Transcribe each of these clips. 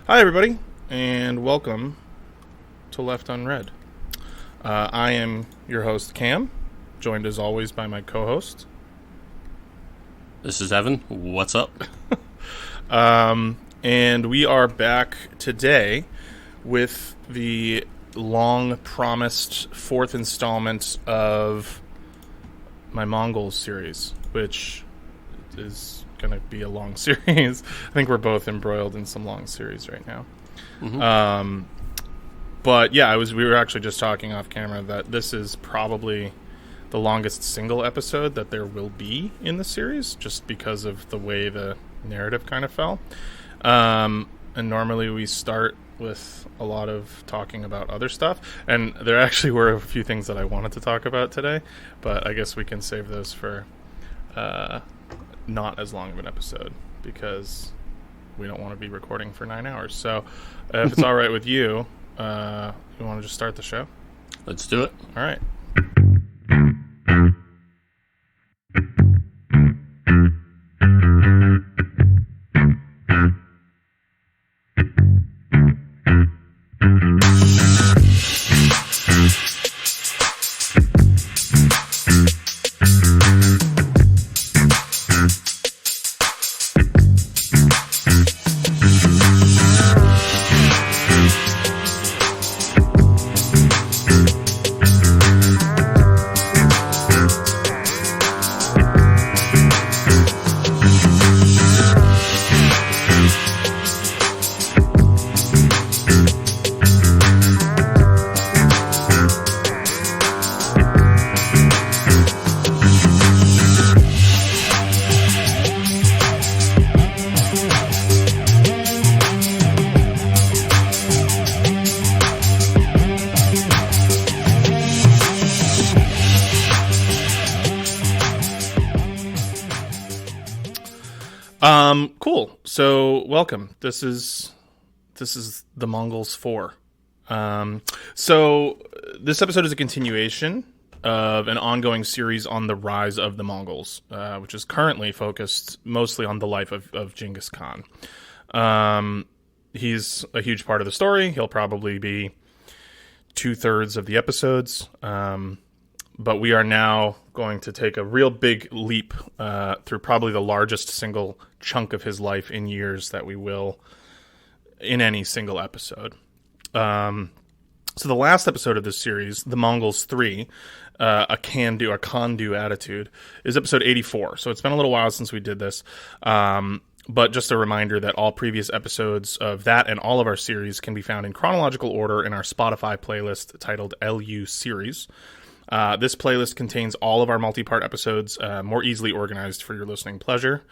Hi, everybody, and welcome to Left Unread. I am your host, Cam, joined as always by my co-host. This is Evan. What's up? And we are back today with the long-promised fourth installment of my Mongols series, which is going to be a long series. I think we're both embroiled in some long series right now. Mm-hmm. But yeah, we were actually just talking off camera that this is probably the longest single episode that there will be in the series, just because of the way the narrative kind of fell. And normally we start with a lot of talking about other stuff, and there actually were a few things that I wanted to talk about today, but I guess we can save those for not as long of an episode, because we don't want to be recording for 9 hours. So if it's all right with you, you want to just start the show? Let's do it. All right. Cool. So, welcome. This is the Mongols 4. So this episode is a continuation of an ongoing series on the rise of the Mongols, which is currently focused mostly on the life of Genghis Khan. He's a huge part of the story. He'll probably be 2/3 of the episodes. But we are now going to take a real big leap through probably the largest single chunk of his life in years that we will in any single episode. So the last episode of this series, The Mongols 3, a can-do attitude, is episode 84. So it's been a little while since we did this. But just a reminder that all previous episodes of that and all of our series can be found in chronological order in our Spotify playlist titled LU Series. This playlist contains all of our multi-part episodes, more easily organized for your listening pleasure,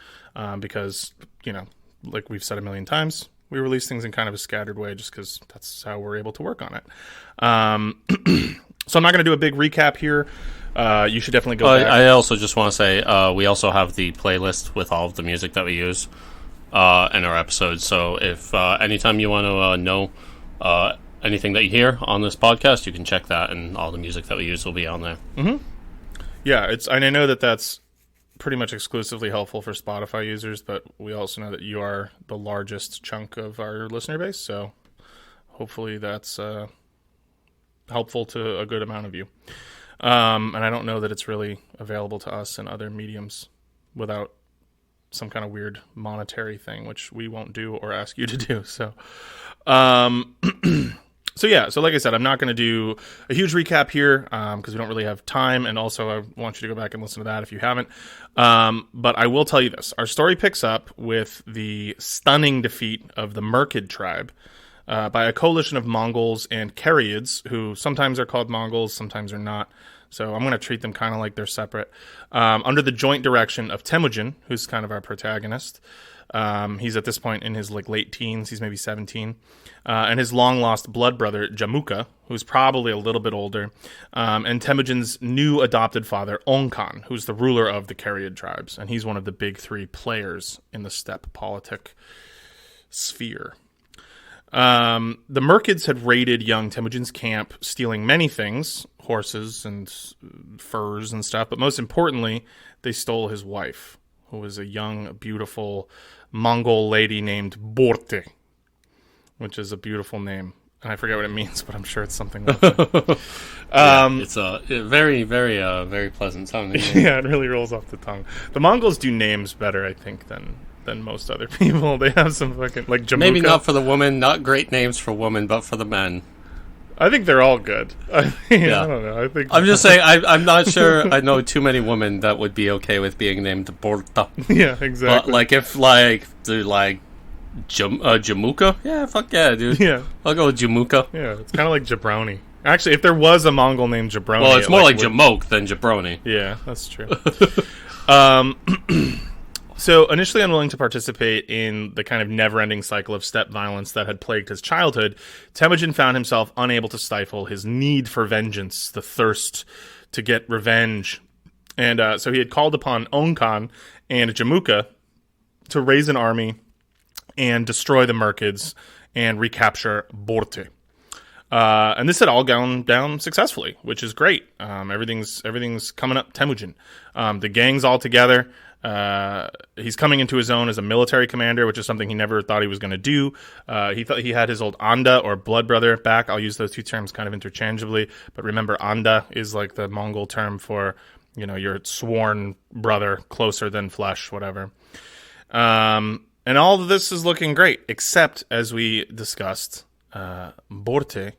because, like we've said a million times, we release things in kind of a scattered way just because that's how we're able to work on it. So I'm not going to do a big recap here. You should definitely go back. I also just want to say we also have the playlist with all of the music that we use in our episodes. So if anytime you want to know anything that you hear on this podcast, you can check that, and all the music that we use will be on there. Mm-hmm. Yeah, and I know that that's pretty much exclusively helpful for Spotify users, but we also know that you are the largest chunk of our listener base, so hopefully that's helpful to a good amount of you. And I don't know that it's really available to us in other mediums without some kind of weird monetary thing, which we won't do or ask you to do. So, So like I said, I'm not going to do a huge recap here because we don't really have time, and also I want you to go back and listen to that if you haven't. But I will tell you this. Our story picks up with the stunning defeat of the Merkid tribe by a coalition of Mongols and Kereyids, who sometimes are called Mongols, sometimes are not. So I'm going to treat them kind of like they're separate. Under the joint direction of Temujin, who's kind of our protagonist. He's at this point in his late teens. He's maybe 17. And his long-lost blood brother, Jamuka, who's probably a little bit older. And Temujin's new adopted father, Ong Khan, who's the ruler of the Kereyid tribes. And he's one of the big three players in the steppe politic sphere. The Merkids had raided young Temujin's camp, stealing many things, horses and furs and stuff. But most importantly, they stole his wife, who was a young, beautiful Mongol lady named Borte. which is a beautiful name. And I forget what it means, but I'm sure it's something like that. It's a very, very, very pleasant sounding name. Yeah, it really rolls off the tongue. The Mongols do names better, I think, than most other people. They have some fucking, like Jamuka. Maybe not for the women, not great names for women, but for the men. I think they're all good. I don't know. I'm just saying, I'm not sure I know too many women that would be okay with being named Borte. Yeah, exactly. But, like, if, like, they're, like, Jamuka? Yeah, fuck yeah, dude. Yeah. I'll go with Jamuka. Yeah, it's kind of like Jabroni. Actually, if there was a Mongol named Jabroni... Well, it's more like Jamok than Jabroni. Yeah, that's true. So, initially unwilling to participate in the kind of never-ending cycle of steppe violence that had plagued his childhood, Temujin found himself unable to stifle his need for vengeance, the thirst to get revenge. And so he had called upon Ong Khan and Jamuka to raise an army and destroy the Merkids and recapture Borte. And this had all gone down successfully, which is great. Everything's coming up Temujin. The gang's all together. He's coming into his own as a military commander, which is something he never thought he was going to do. He thought he had his old Anda or blood brother back. I'll use those two terms kind of interchangeably, but remember Anda is like the Mongol term for, your sworn brother, closer than flesh, whatever. And all of this is looking great, except, as we discussed, Borte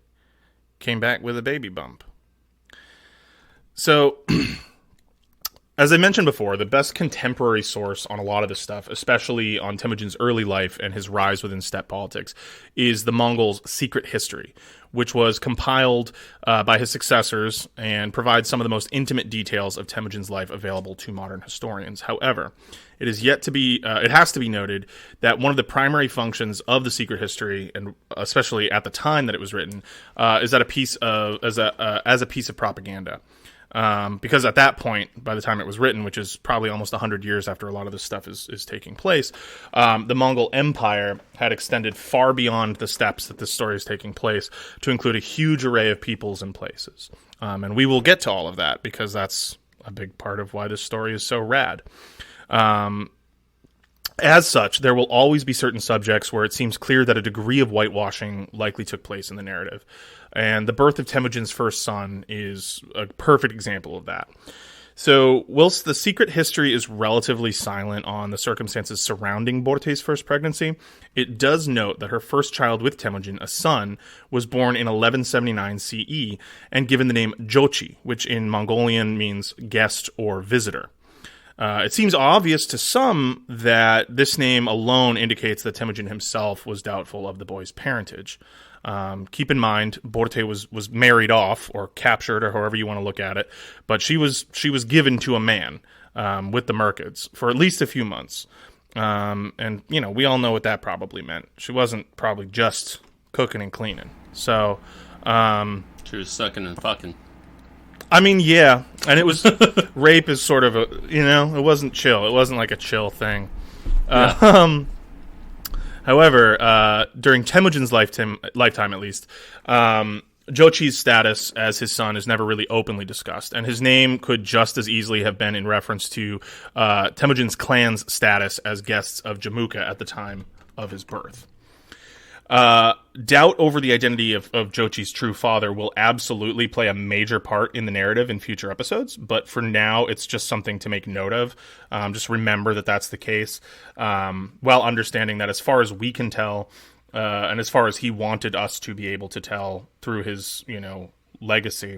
came back with a baby bump. So, as I mentioned before, the best contemporary source on a lot of this stuff, especially on Temujin's early life and his rise within steppe politics, is the Mongols' secret history, which was compiled by his successors and provides some of the most intimate details of Temujin's life available to modern historians. However, it has to be noted that one of the primary functions of the secret history, and especially at the time that it was written, is that as a piece of propaganda. Because at that point, by the time it was written, which is probably almost 100 years after a lot of this stuff is taking place, the Mongol Empire had extended far beyond the steppes that this story is taking place to include a huge array of peoples and places. And we will get to all of that because that's a big part of why this story is so rad. As such, there will always be certain subjects where it seems clear that a degree of whitewashing likely took place in the narrative. And the birth of Temujin's first son is a perfect example of that. So, whilst the secret history is relatively silent on the circumstances surrounding Borte's first pregnancy, it does note that her first child with Temujin, a son, was born in 1179 CE and given the name Jochi, which in Mongolian means guest or visitor. It seems obvious to some that this name alone indicates that Temujin himself was doubtful of the boy's parentage. Keep in mind, Borte was married off, or captured, or however you want to look at it, but she was given to a man with the Merkids for at least a few months. And, we all know what that probably meant. She wasn't probably just cooking and cleaning. So, she was sucking and fucking. I mean, yeah, and it was rape is sort of it wasn't chill. It wasn't like a chill thing. Yeah. However, during Temujin's lifetime at least, Jochi's status as his son is never really openly discussed, and his name could just as easily have been in reference to Temujin's clan's status as guests of Jamuka at the time of his birth. Doubt over the identity of Jochi's true father will absolutely play a major part in the narrative in future episodes, but for now, it's just something to make note of. Just remember that that's the case, while understanding that as far as we can tell, and as far as he wanted us to be able to tell through his, legacy,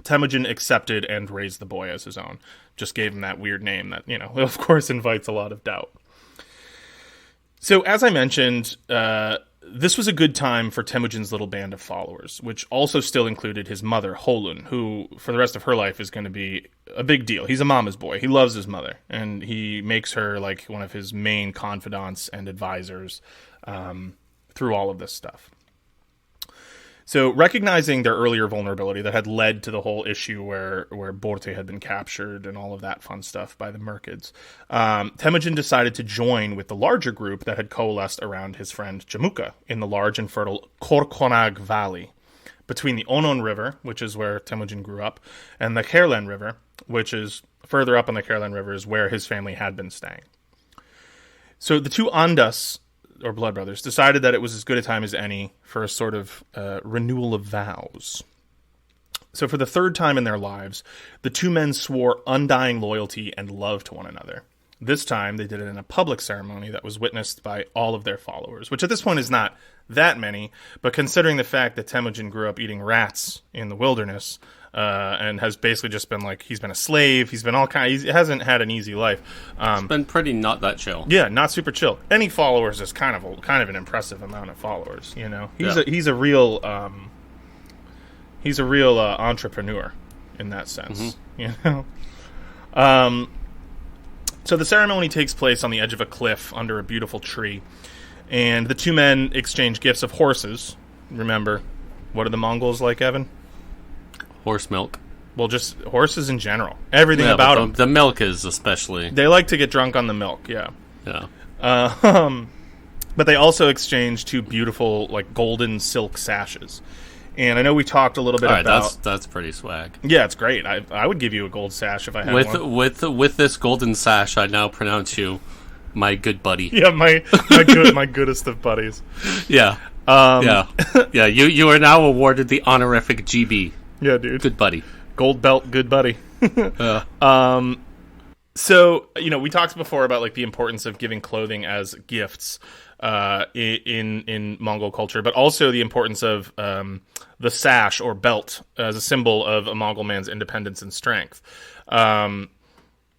Temujin accepted and raised the boy as his own. Just gave him that weird name that, of course invites a lot of doubt. So, as I mentioned, this was a good time for Temujin's little band of followers, which also still included his mother, Holun, who, for the rest of her life, is going to be a big deal. He's a mama's boy. He loves his mother, and he makes her like one of his main confidants and advisors through all of this stuff. So, recognizing their earlier vulnerability that had led to the whole issue where Borte had been captured and all of that fun stuff by the Merkids, Temujin decided to join with the larger group that had coalesced around his friend Jamuka in the large and fertile Korkonag Valley, between the Onon River, which is where Temujin grew up, and the Kereyid River, which is further up on the Kereyid River, is where his family had been staying. So the two Andas blood brothers, decided that it was as good a time as any for a sort of renewal of vows. So for the third time in their lives, the two men swore undying loyalty and love to one another. This time, they did it in a public ceremony that was witnessed by all of their followers, which at this point is not that many, but considering the fact that Temujin grew up eating rats in the wilderness, and has basically just been like, he's been a slave, he's been he hasn't had an easy life. It's been pretty not that chill. Yeah, not super chill. Any followers is kind of an impressive amount of followers, you know? He's a real entrepreneur in that sense, you know? So the ceremony takes place on the edge of a cliff under a beautiful tree, and the two men exchange gifts of horses. Remember, what are the Mongols like, Evan? Horse milk. Well, just horses in general. Everything about them. The milk is especially... They like to get drunk on the milk, yeah. Yeah. But they also exchange two beautiful, like, golden silk sashes. And I know we talked a little bit about... That's pretty swag. Yeah, it's great. I would give you a gold sash if I had one. With this golden sash, I now pronounce you my good buddy. Yeah, my goodest of buddies. Yeah. Yeah. You are now awarded the honorific GB. Yeah, dude. Good buddy. Gold belt, good buddy. So, you know, we talked before about, like, the importance of giving clothing as gifts in Mongol culture, but also the importance of the sash or belt as a symbol of a Mongol man's independence and strength.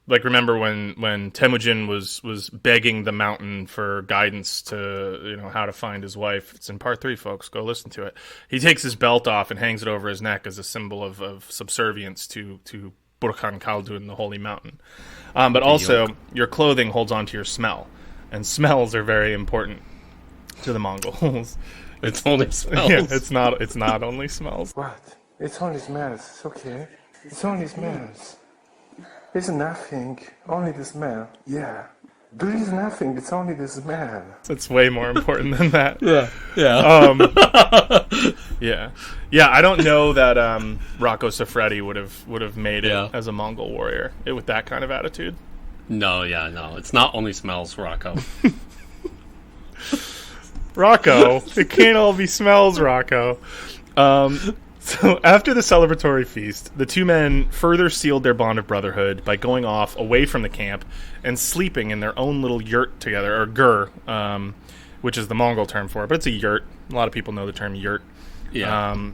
Like, remember when Temujin was begging the mountain for guidance to, you know, how to find his wife. It's in part 3, folks. Go listen to it. He takes his belt off and hangs it over his neck as a symbol of subservience to Burkhan Khaldun, the holy mountain. But also, your clothing holds on to your smell. And smells are very important to the Mongols. It's only smells. Yeah, it's not only smells. What? It's only smells. It's okay. It's only smells. It's nothing. Only the smell. Yeah. There is nothing. It's only the smell. It's way more important than that. Yeah. Yeah. I don't know that Rocco Siffredi would have made it as a Mongol warrior with that kind of attitude. No. It's not only smells, Rocco. Rocco, it can't all be smells, Rocco. So after the celebratory feast, the two men further sealed their bond of brotherhood by going off away from the camp and sleeping in their own little yurt together, or gur, which is the Mongol term for it, but it's a yurt. A lot of people know the term yurt. Yeah.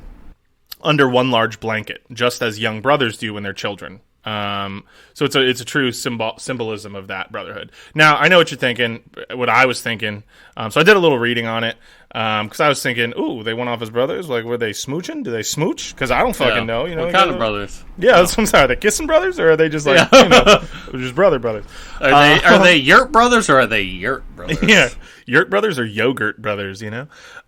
Under one large blanket, just as young brothers do when they're children. So it's a true symbolism of that brotherhood. Now, I know what you're thinking, what I was thinking. So I did a little reading on it. Because I was thinking, ooh, they went off as brothers. Like, were they smooching? Do they smooch? Because I don't fucking know. You know, what kind of brothers? Yeah, that's what I'm saying. Are they kissing brothers, or are they just like, you know, just brothers? Are they yurt brothers, or are they yurt brothers? Yeah, yurt brothers or yogurt brothers. You know.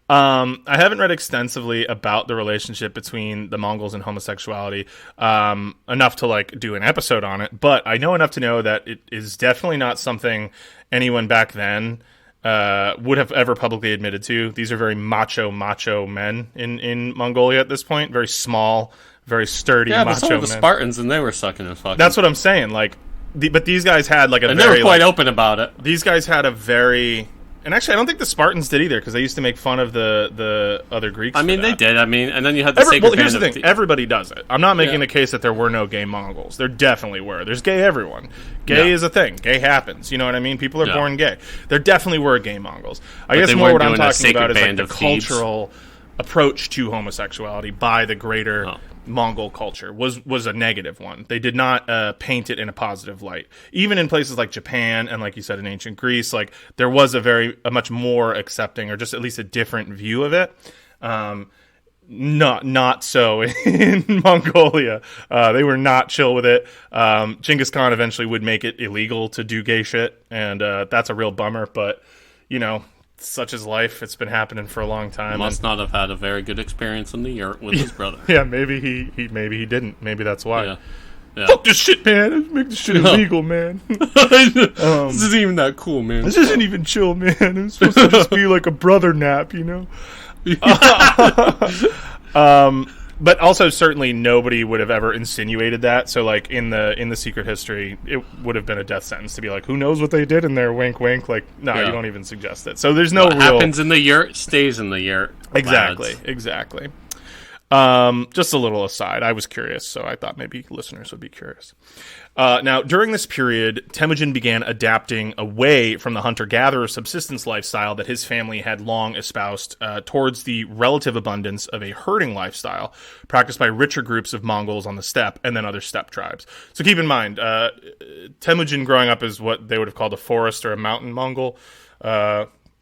I haven't read extensively about the relationship between the Mongols and homosexuality, enough to like do an episode on it. But I know enough to know that it is definitely not something anyone back then would have ever publicly admitted to. These are very macho men in Mongolia at this point. Very small, very sturdy macho men. Yeah, but some of the Spartans, and they were sucking and fucking. That's what I'm saying. Like, but these guys had like and they were quite open about it. These guys had a very... And actually, I don't think the Spartans did either, because they used to make fun of the other Greeks. I mean, they did. I mean, and then you had the sacred here's the thing. Everybody does it. I'm not making the case that there were no gay Mongols. There definitely were. There's gay everyone. Gay is a thing. Gay happens. You know what I mean? People are born gay. There definitely were gay Mongols. I guess more what I'm talking about is like the cultural approach to homosexuality by the greater Mongol culture was a negative one. They did not paint it in a positive light. Even in places like Japan and, like you said, in ancient Greece, like there was a much more accepting, or just at least a different view of it. Not so in Mongolia. They were not chill with it. Genghis Khan eventually would make it illegal to do gay shit, and that's a real bummer. But you know, such is life. It's been happening for a long time. Must not have had a very good experience in the yurt with his brother. Yeah, maybe he didn't. Maybe that's why. Yeah. Fuck this shit, man. Let's make this shit illegal, man. This isn't even that cool, man. This isn't even chill, man. It's supposed to just be like a brother nap, you know? But also, certainly, nobody would have ever insinuated that. So, like in the secret history, it would have been a death sentence to be like, "Who knows what they did in there?" Wink, wink. Like, no, you don't even suggest it. So there's no what real happens in the yurt stays in the yurt. Exactly, lads. exactly. Just a little aside. I was curious, so I thought maybe listeners would be curious. Now, during this period, Temujin began adapting away from the hunter-gatherer subsistence lifestyle that his family had long espoused towards the relative abundance of a herding lifestyle practiced by richer groups of Mongols on the steppe and then other steppe tribes. So keep in mind, Temujin growing up is what they would have called a forest or a mountain Mongol.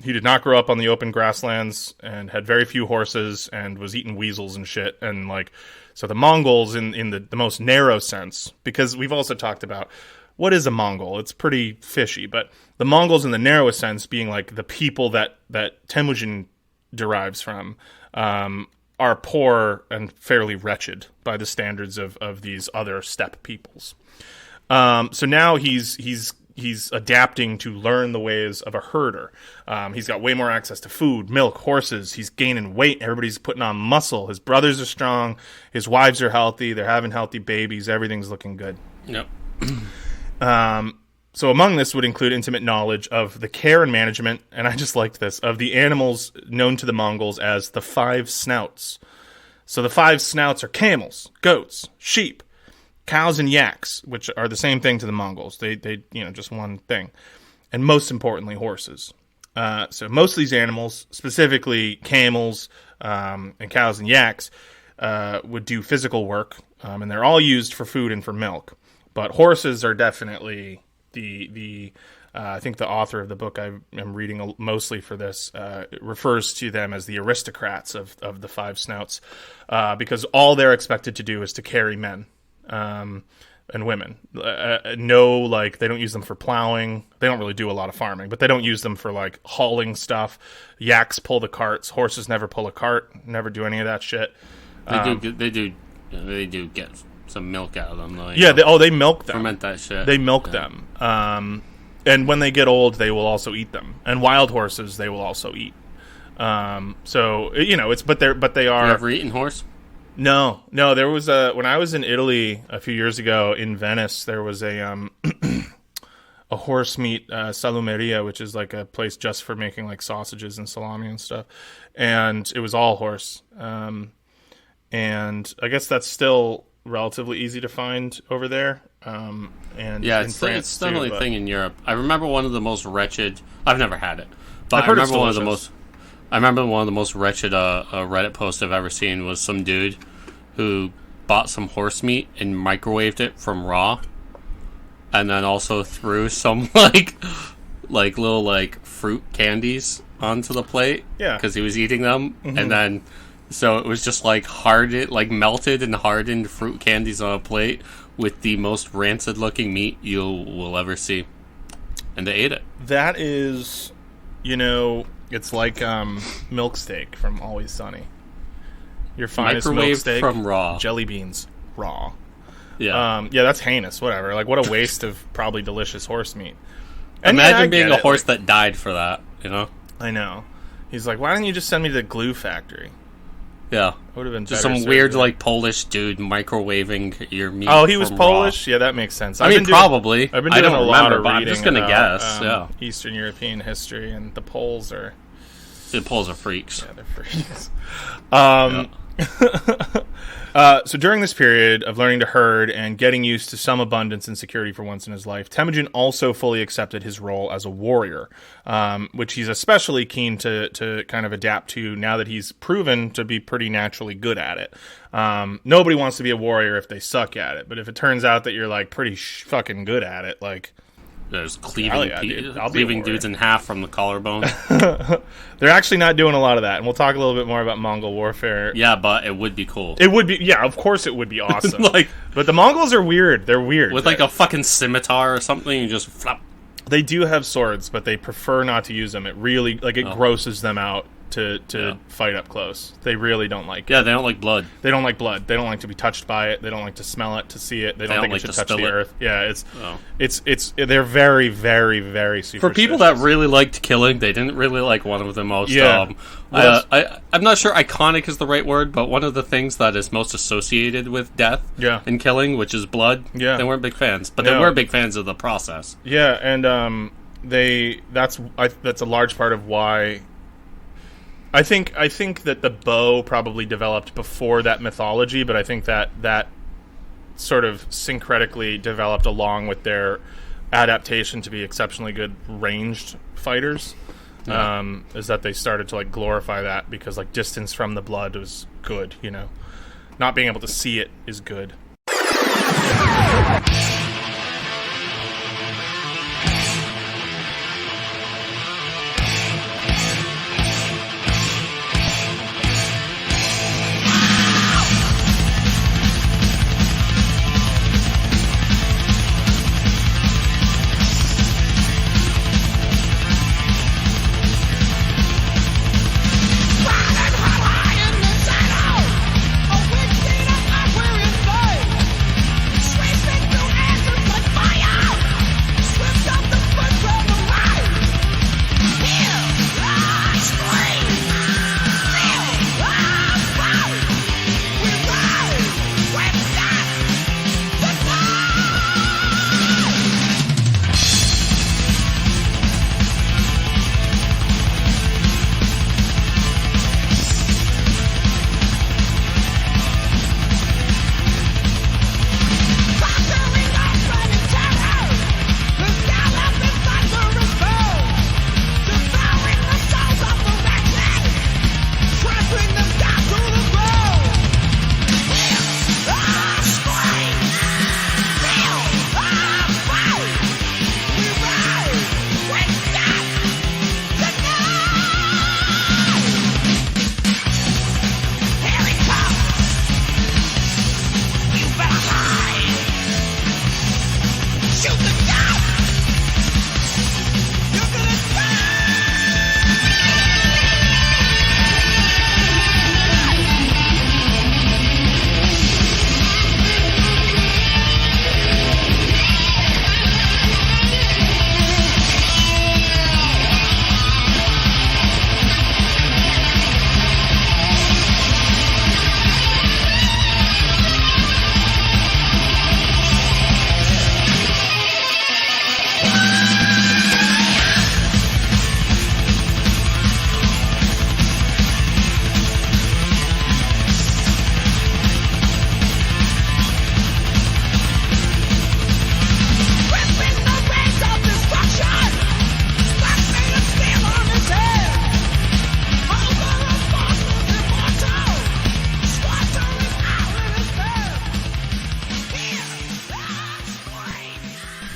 He did not grow up on the open grasslands and had very few horses and was eating weasels and shit. And like, so the Mongols in the most narrow sense, because we've also talked about what is a Mongol? It's pretty fishy, but the Mongols in the narrowest sense being like the people that Temujin derives from, are poor and fairly wretched by the standards of these other steppe peoples. So now he's adapting to learn the ways of a herder. He's got way more access to food, milk, horses. He's gaining weight. Everybody's putting on muscle. His brothers are strong. His wives are healthy. They're having healthy babies. Everything's looking good. Yep. So among this would include intimate knowledge of the care and management, and I just liked this, of the animals known to the Mongols as the five snouts. So the five snouts are camels, goats, sheep, cows and yaks, which are the same thing to the Mongols. They just one thing. And most importantly, horses. So most of these animals, specifically camels and cows and yaks, would do physical work, and they're all used for food and for milk. But horses are definitely the I think the author of the book I am reading mostly for this refers to them as the aristocrats of the five snouts, because all they're expected to do is to carry men. And women. No, like, they don't use them for plowing. They don't really do a lot of farming, but they don't use them for, like, hauling stuff. Yaks pull the carts. Horses never pull a cart. Never do any of that shit. They do get some milk out of them, though. Yeah, they milk them. Ferment that shit. They milk them. And when they get old, they will also eat them. And wild horses, they will also eat. So, but they are... You ever eaten horse? No. There was when I was in Italy a few years ago in Venice, there was a horse meat salumeria, which is like a place just for making like sausages and salami and stuff, and it was all horse. And I guess that's still relatively easy to find over there. And yeah, in France it's definitely a thing in Europe. I remember one of the most wretched. I've never had it, but I've heard I remember one of the most wretched Reddit posts I've ever seen was some dude who bought some horse meat and microwaved it from raw, and then also threw some like little like fruit candies onto the plate. Yeah, because he was eating them, and then so it was just like melted and hardened fruit candies on a plate with the most rancid looking meat you will ever see, and they ate it. That is, it's like milk steak from Always Sunny. Your finest milk steak from raw. Jelly beans raw. Yeah. That's heinous. Whatever. Like, what a waste of probably delicious horse meat. And imagine being a horse that died for that. I know. He's like, why didn't you just send me to the glue factory? Yeah, would have been just better some weird like Polish dude microwaving your meat. Oh, he was Polish. Raw. Yeah, that makes sense. Probably. I've been doing a lot of reading. I'm just gonna guess. Eastern European history, and the Poles are. The Poles are freaks. Yeah, they're freaks. So during this period of learning to herd and getting used to some abundance and security for once in his life, Temujin also fully accepted his role as a warrior, which he's especially keen to kind of adapt to now that he's proven to be pretty naturally good at it. Nobody wants to be a warrior if they suck at it, but if it turns out that you're like pretty fucking good at it, like... There's cleaving dudes in half from the collarbone. They're actually not doing a lot of that, and we'll talk a little bit more about Mongol warfare. Yeah, but it would be cool. It would be, yeah, of course it would be awesome. But the Mongols are weird. They're weird. With like a fucking scimitar or something, you just flap. They do have swords, but they prefer not to use them. It really, grosses them out to fight up close. They really don't like it. Yeah, they don't like blood. They don't like blood. They don't like to be touched by it. They don't like to smell it, to see it. They don't think like it should to touch the spill it. earth. Yeah, it's they're very, very, very superstitious. For people that really liked killing, they didn't really like one of the most. Yeah. I'm not sure iconic is the right word, but one of the things that is most associated with death and killing, which is blood, they weren't big fans. But they were big fans of the process. Yeah, and that's a large part of why. I think that the bow probably developed before that mythology, but I think that sort of syncretically developed along with their adaptation to be exceptionally good ranged fighters. Is that they started to like glorify that because like distance from the blood was good, you know. Not being able to see it is good.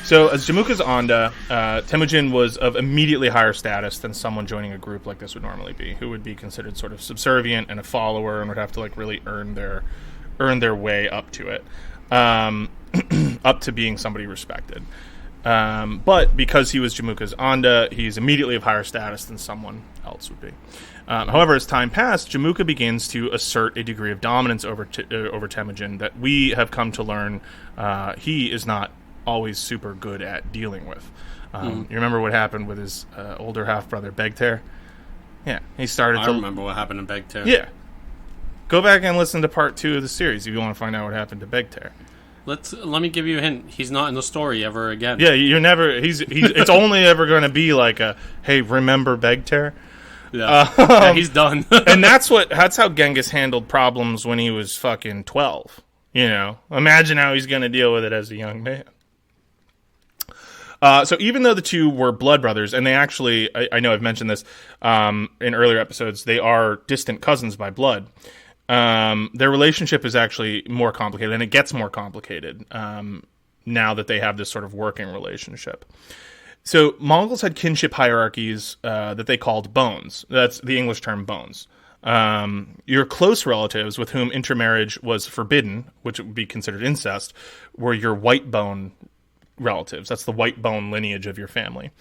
So, as Jamuka's Onda, Temujin was of immediately higher status than someone joining a group like this would normally be, who would be considered sort of subservient and a follower and would have to like really earn their way up to it, up to being somebody respected. But because he was Jamuka's Onda, he's immediately of higher status than someone else would be. However, as time passed, Jamuka begins to assert a degree of dominance over Temujin that we have come to learn he is not always super good at dealing with. You remember what happened with his older half-brother, Begter? Yeah, he started I remember what happened to Begter. Yeah. Go back and listen to part 2 of the series if you want to find out what happened to Begter. Let me give you a hint. He's not in the story ever again. Yeah, you're never... He's it's only ever going to be like a, hey, remember Begter? Yeah. Yeah, he's done. And that's how Genghis handled problems when he was fucking 12. You know? Imagine how he's going to deal with it as a young man. So even though the two were blood brothers, and they actually, I know I've mentioned this in earlier episodes, they are distant cousins by blood, their relationship is actually more complicated, and it gets more complicated now that they have this sort of working relationship. So Mongols had kinship hierarchies that they called bones. That's the English term bones. Your close relatives with whom intermarriage was forbidden, which would be considered incest, were your white bone relatives. That's the white bone lineage of your family.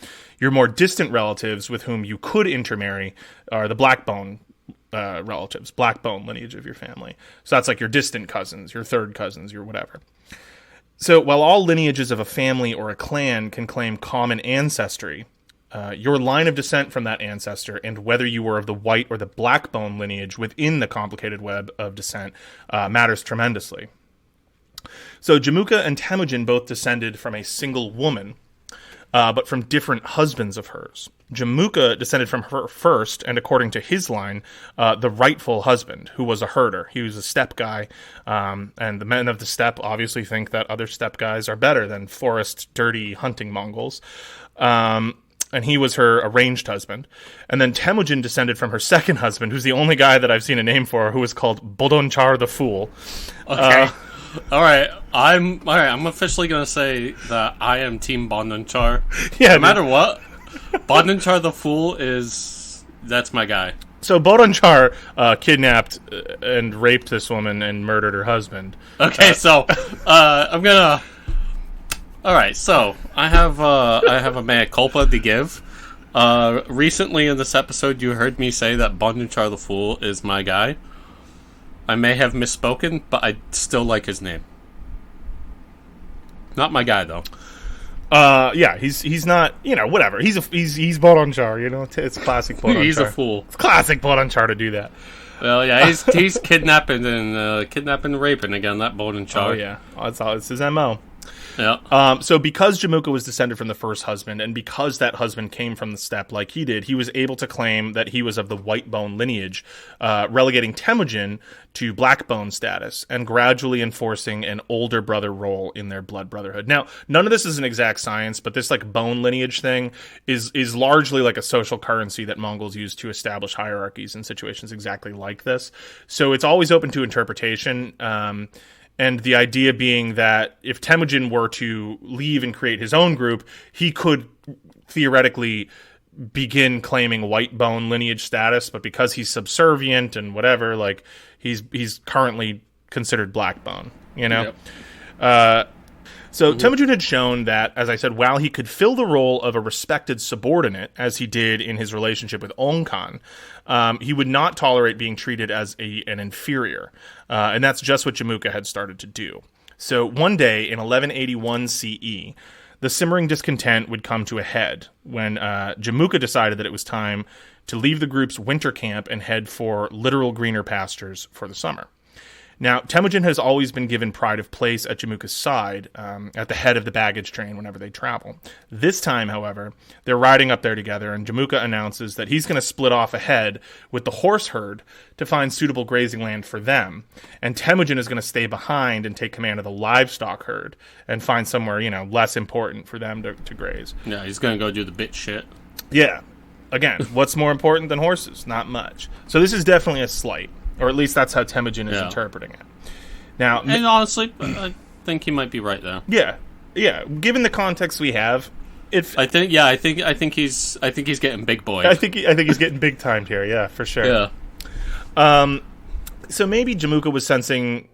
Your more distant relatives with whom you could intermarry are the black bone relatives, black bone lineage of your family. So that's like your distant cousins, your third cousins, your whatever. So while all lineages of a family or a clan can claim common ancestry, your line of descent from that ancestor and whether you were of the white or the black bone lineage within the complicated web of descent matters tremendously. So Jamuka and Temujin both descended from a single woman, but from different husbands of hers. Jamuka descended from her first, and according to his line, the rightful husband, who was a herder. He was a steppe guy, and the men of the steppe obviously think that other steppe guys are better than forest, dirty, hunting Mongols. And he was her arranged husband. And then Temujin descended from her second husband, who's the only guy that I've seen a name for, who was called Bodonchar the Fool. Okay. All right. I'm officially going to say that I am Team Bodonchar. Yeah, no matter what, Bodonchar the Fool that's my guy. So Bodonchar kidnapped and raped this woman and murdered her husband. Okay, so I'm going to... All right, so I have a mea culpa to give. Recently in this episode, you heard me say that Bodonchar the Fool is my guy. I may have misspoken, but I still like his name. Not my guy though. Yeah, he's not, whatever. He's Bodonchar, it's classic Bodonchar. He's a fool. It's classic Bodonchar to do that. Well, yeah, he's kidnapping and raping again. That Bodonchar. Oh yeah, it's his MO. Yeah. So because Jamuka was descended from the first husband, and because that husband came from the steppe like he did, he was able to claim that he was of the white bone lineage, relegating Temujin to black bone status and gradually enforcing an older brother role in their blood brotherhood. Now, none of this is an exact science, but this like bone lineage thing is largely like a social currency that Mongols use to establish hierarchies in situations exactly like this. So it's always open to interpretation. And the idea being that if Temujin were to leave and create his own group, he could theoretically begin claiming white bone lineage status, but because he's subservient and whatever, like he's currently considered black bone, Yep. Temujin had shown that, as I said, while he could fill the role of a respected subordinate, as he did in his relationship with Ong Khan, he would not tolerate being treated as an inferior. And that's just what Jamuka had started to do. So one day in 1181 CE, the simmering discontent would come to a head when Jamuka decided that it was time to leave the group's winter camp and head for literal greener pastures for the summer. Now, Temujin has always been given pride of place at Jamuka's side, at the head of the baggage train whenever they travel. This time, however, they're riding up there together, and Jamuka announces that he's going to split off ahead with the horse herd to find suitable grazing land for them, and Temujin is going to stay behind and take command of the livestock herd and find somewhere, less important for them to graze. Yeah, he's going to go do the bitch shit. Yeah. Again, what's more important than horses? Not much. So this is definitely a slight. Or at least that's how Temujin is interpreting it. Now, and honestly, I think he might be right there. Yeah. Given the context we have, I think he's getting big boy. I think he's getting big timed here. Yeah, for sure. Yeah. So maybe Jamuka was sensing,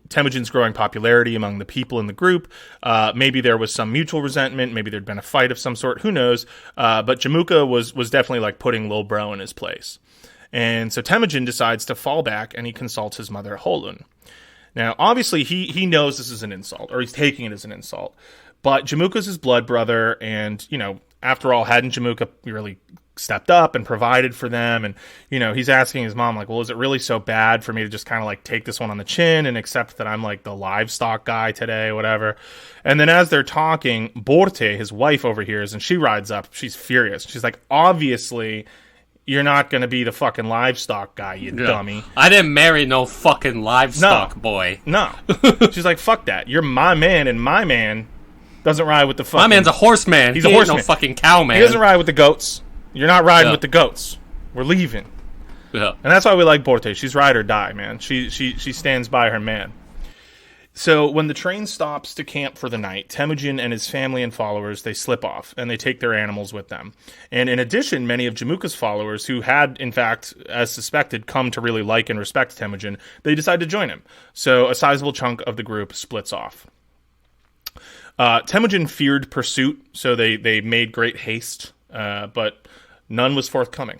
Temujin's growing popularity among the people in the group. Maybe there was some mutual resentment. Maybe there'd been a fight of some sort. Who knows? But Jamuka was definitely like putting Lil Bro in his place. And so Temujin decides to fall back, and he consults his mother, Holun. Now, obviously, he knows this is an insult, or he's taking it as an insult. But Jamuka's his blood brother, and, after all, hadn't Jamuka really stepped up and provided for them? And, he's asking his mom, like, well, is it really so bad for me to just kind of, like, take this one on the chin and accept that I'm, like, the livestock guy today, whatever? And then as they're talking, Borte, his wife, overhears, and she rides up. She's furious. She's like, obviously, you're not going to be the fucking livestock guy, you dummy. I didn't marry no fucking livestock boy. No. She's like, fuck that. You're my man, and my man doesn't ride with the fucking... My man's a horseman. He's a horseman. No fucking cow man. He doesn't ride with the goats. You're not riding with the goats. We're leaving. Yeah. And that's why we like Borte. She's ride or die, man. She stands by her man. So when the train stops to camp for the night, Temujin and his family and followers, they slip off, and they take their animals with them. And in addition, many of Jamuka's followers, who had, in fact, as suspected, come to really like and respect Temujin, they decide to join him. So a sizable chunk of the group splits off. Temujin feared pursuit, so they made great haste, but none was forthcoming.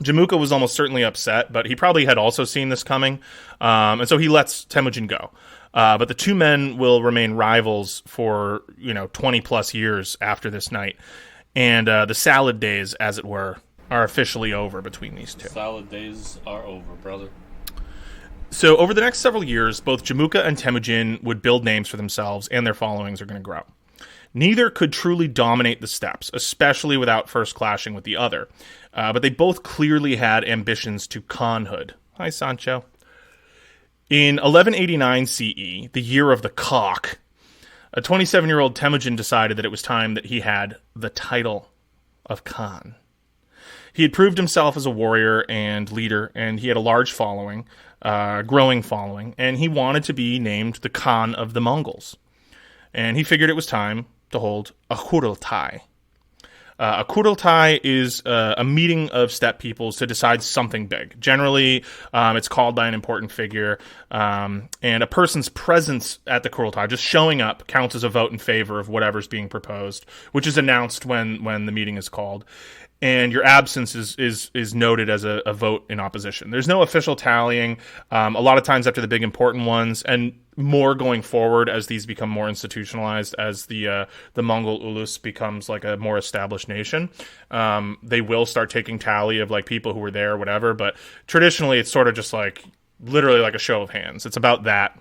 Jamuka was almost certainly upset, but he probably had also seen this coming, and so he lets Temujin go. But the two men will remain rivals for 20 plus years after this night, and the salad days, as it were, are officially over between these two. Salad days are over, brother. So over the next several years, both Jamuka and Temujin would build names for themselves, and their followings are going to grow. Neither could truly dominate the steppes, especially without first clashing with the other. But they both clearly had ambitions to Khanhood. Hi, Sancho. In 1189 CE, the year of the cock, a 27-year-old Temujin decided that it was time that he had the title of Khan. He had proved himself as a warrior and leader, and he had a large following, growing following, and he wanted to be named the Khan of the Mongols. And he figured it was time to hold a Kurultai. A Kurultai is a meeting of steppe peoples to decide something big. Generally, it's called by an important figure, and a person's presence at the Kurultai, just showing up, counts as a vote in favor of whatever's being proposed, which is announced when the meeting is called. And your absence is noted as a vote in opposition. There's no official tallying. A lot of times after the big important ones, and more going forward as these become more institutionalized, as the Mongol Ulus becomes like a more established nation, they will start taking tally of like people who were there or whatever. But traditionally, it's sort of just like literally like a show of hands. It's about that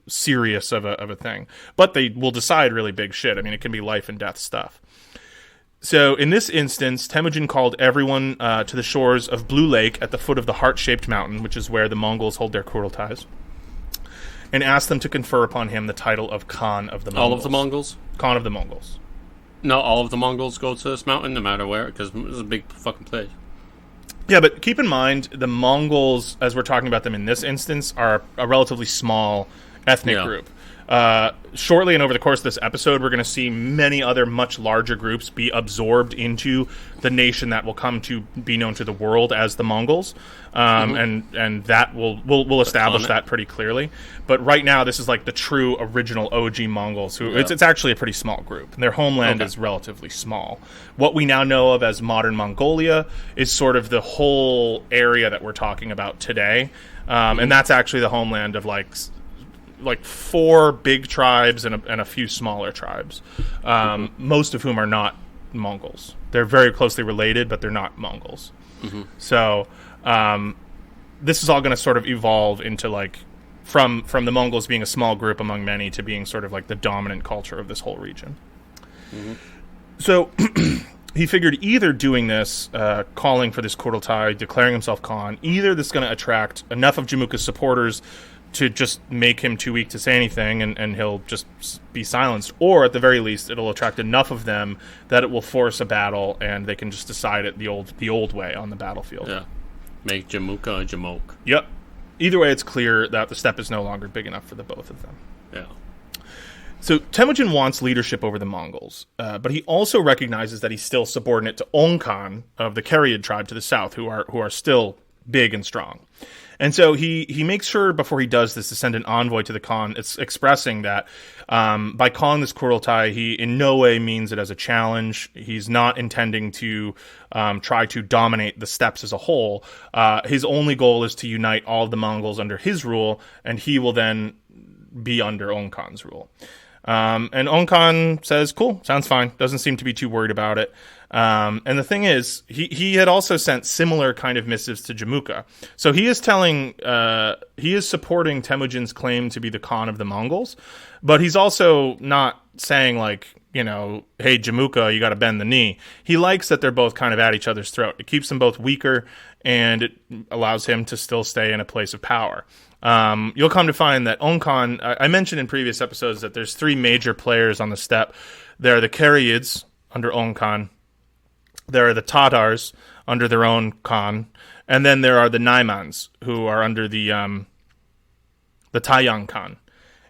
serious of a thing. But they will decide really big shit. I mean, it can be life and death stuff. So in this instance, Temujin called everyone to the shores of Blue Lake at the foot of the heart-shaped mountain, which is where the Mongols hold their Kurultais, and asked them to confer upon him the title of Khan of the Mongols. All of the Mongols? Khan of the Mongols. No, all of the Mongols go to this mountain, no matter where, because it's a big fucking place. Yeah, but keep in mind, the Mongols, as we're talking about them in this instance, are a relatively small ethnic group. Shortly and over the course of this episode, we're going to see many other much larger groups be absorbed into the nation that will come to be known to the world as the Mongols, and that we'll establish that pretty clearly. But right now, this is like the true original OG Mongols. It's actually a pretty small group, and their homeland is relatively small. What we now know of as modern Mongolia is sort of the whole area that we're talking about today, and that's actually the homeland of like 4 big tribes and a few smaller tribes, most of whom are not Mongols. They're very closely related, but they're not Mongols. So this is all going to sort of evolve into like from the Mongols being a small group among many to being sort of like the dominant culture of this whole region. So he figured either doing this, calling for this Kurultai, declaring himself Khan, either this is going to attract enough of Jamuka's supporters to just make him too weak to say anything, and he'll just be silenced. Or, at the very least, it'll attract enough of them that it will force a battle, and they can just decide it the old way on the battlefield. Yeah. Make Jamuka a Jamok. Yep. Either way, it's clear that the steppe is no longer big enough for the both of them. Yeah. So, Temujin wants leadership over the Mongols, but he also recognizes that he's still subordinate to Ong Khan of the Kereyid tribe to the south, who are still big and strong. And so he makes sure before he does this to send an envoy to the Khan, expressing that by calling this Kurultai, he in no way means it as a challenge. He's not intending to try to dominate the steppes as a whole. His only goal is to unite all of the Mongols under his rule, and he will then be under Ong Khan's rule. And Ong Khan says, cool, sounds fine. Doesn't seem to be too worried about it. And the thing is, he had also sent similar kind of missives to Jamuka. So he is supporting Temujin's claim to be the Khan of the Mongols, but he's also not saying like, hey, Jamuka, you got to bend the knee. He likes that they're both kind of at each other's throat. It keeps them both weaker, and it allows him to still stay in a place of power. You'll come to find that Ong Khan, I mentioned in previous episodes that there's 3 major players on the steppe. There are the Kereyids under Ong Khan. There are the Tatars under their own Khan. And then there are the Naimans, who are under the Taiyang Khan.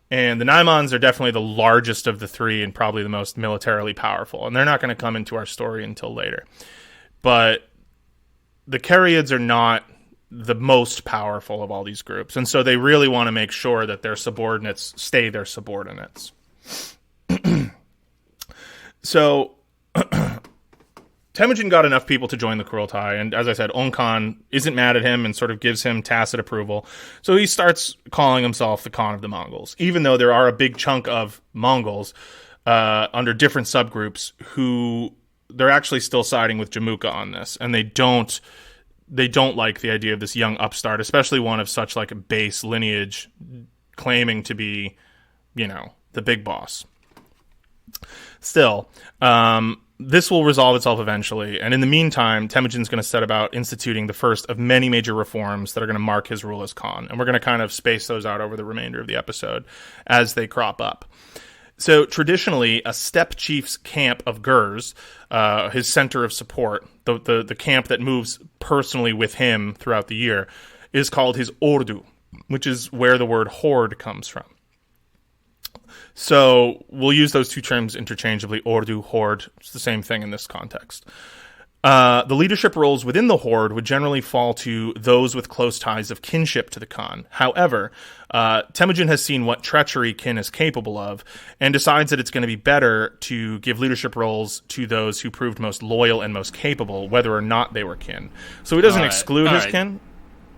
And the Naimans are definitely the largest of the 3 and probably the most militarily powerful. And they're not going to come into our story until later. But the Kereyids are not the most powerful of all these groups. And so they really want to make sure that their subordinates stay their subordinates. So Temujin got enough people to join the Kurultai, and as I said, Ong Khan isn't mad at him and sort of gives him tacit approval. So he starts calling himself the Khan of the Mongols, even though there are a big chunk of Mongols under different subgroups who they're actually still siding with Jamuka on this, and they don't like the idea of this young upstart, especially one of such like a base lineage, claiming to be, the big boss. Still, this will resolve itself eventually, and in the meantime, Temujin's going to set about instituting the first of many major reforms that are going to mark his rule as Khan, and we're going to kind of space those out over the remainder of the episode as they crop up. So traditionally, a steppe chief's camp of Gurs, his center of support, the camp that moves personally with him throughout the year, is called his ordu, which is where the word horde comes from. So we'll use those two terms interchangeably, ordu, horde. It's the same thing in this context. The leadership roles within the horde would generally fall to those with close ties of kinship to the Khan. However, Temujin has seen what treachery kin is capable of and decides that it's going to be better to give leadership roles to those who proved most loyal and most capable, whether or not they were kin. So he doesn't exclude his kin.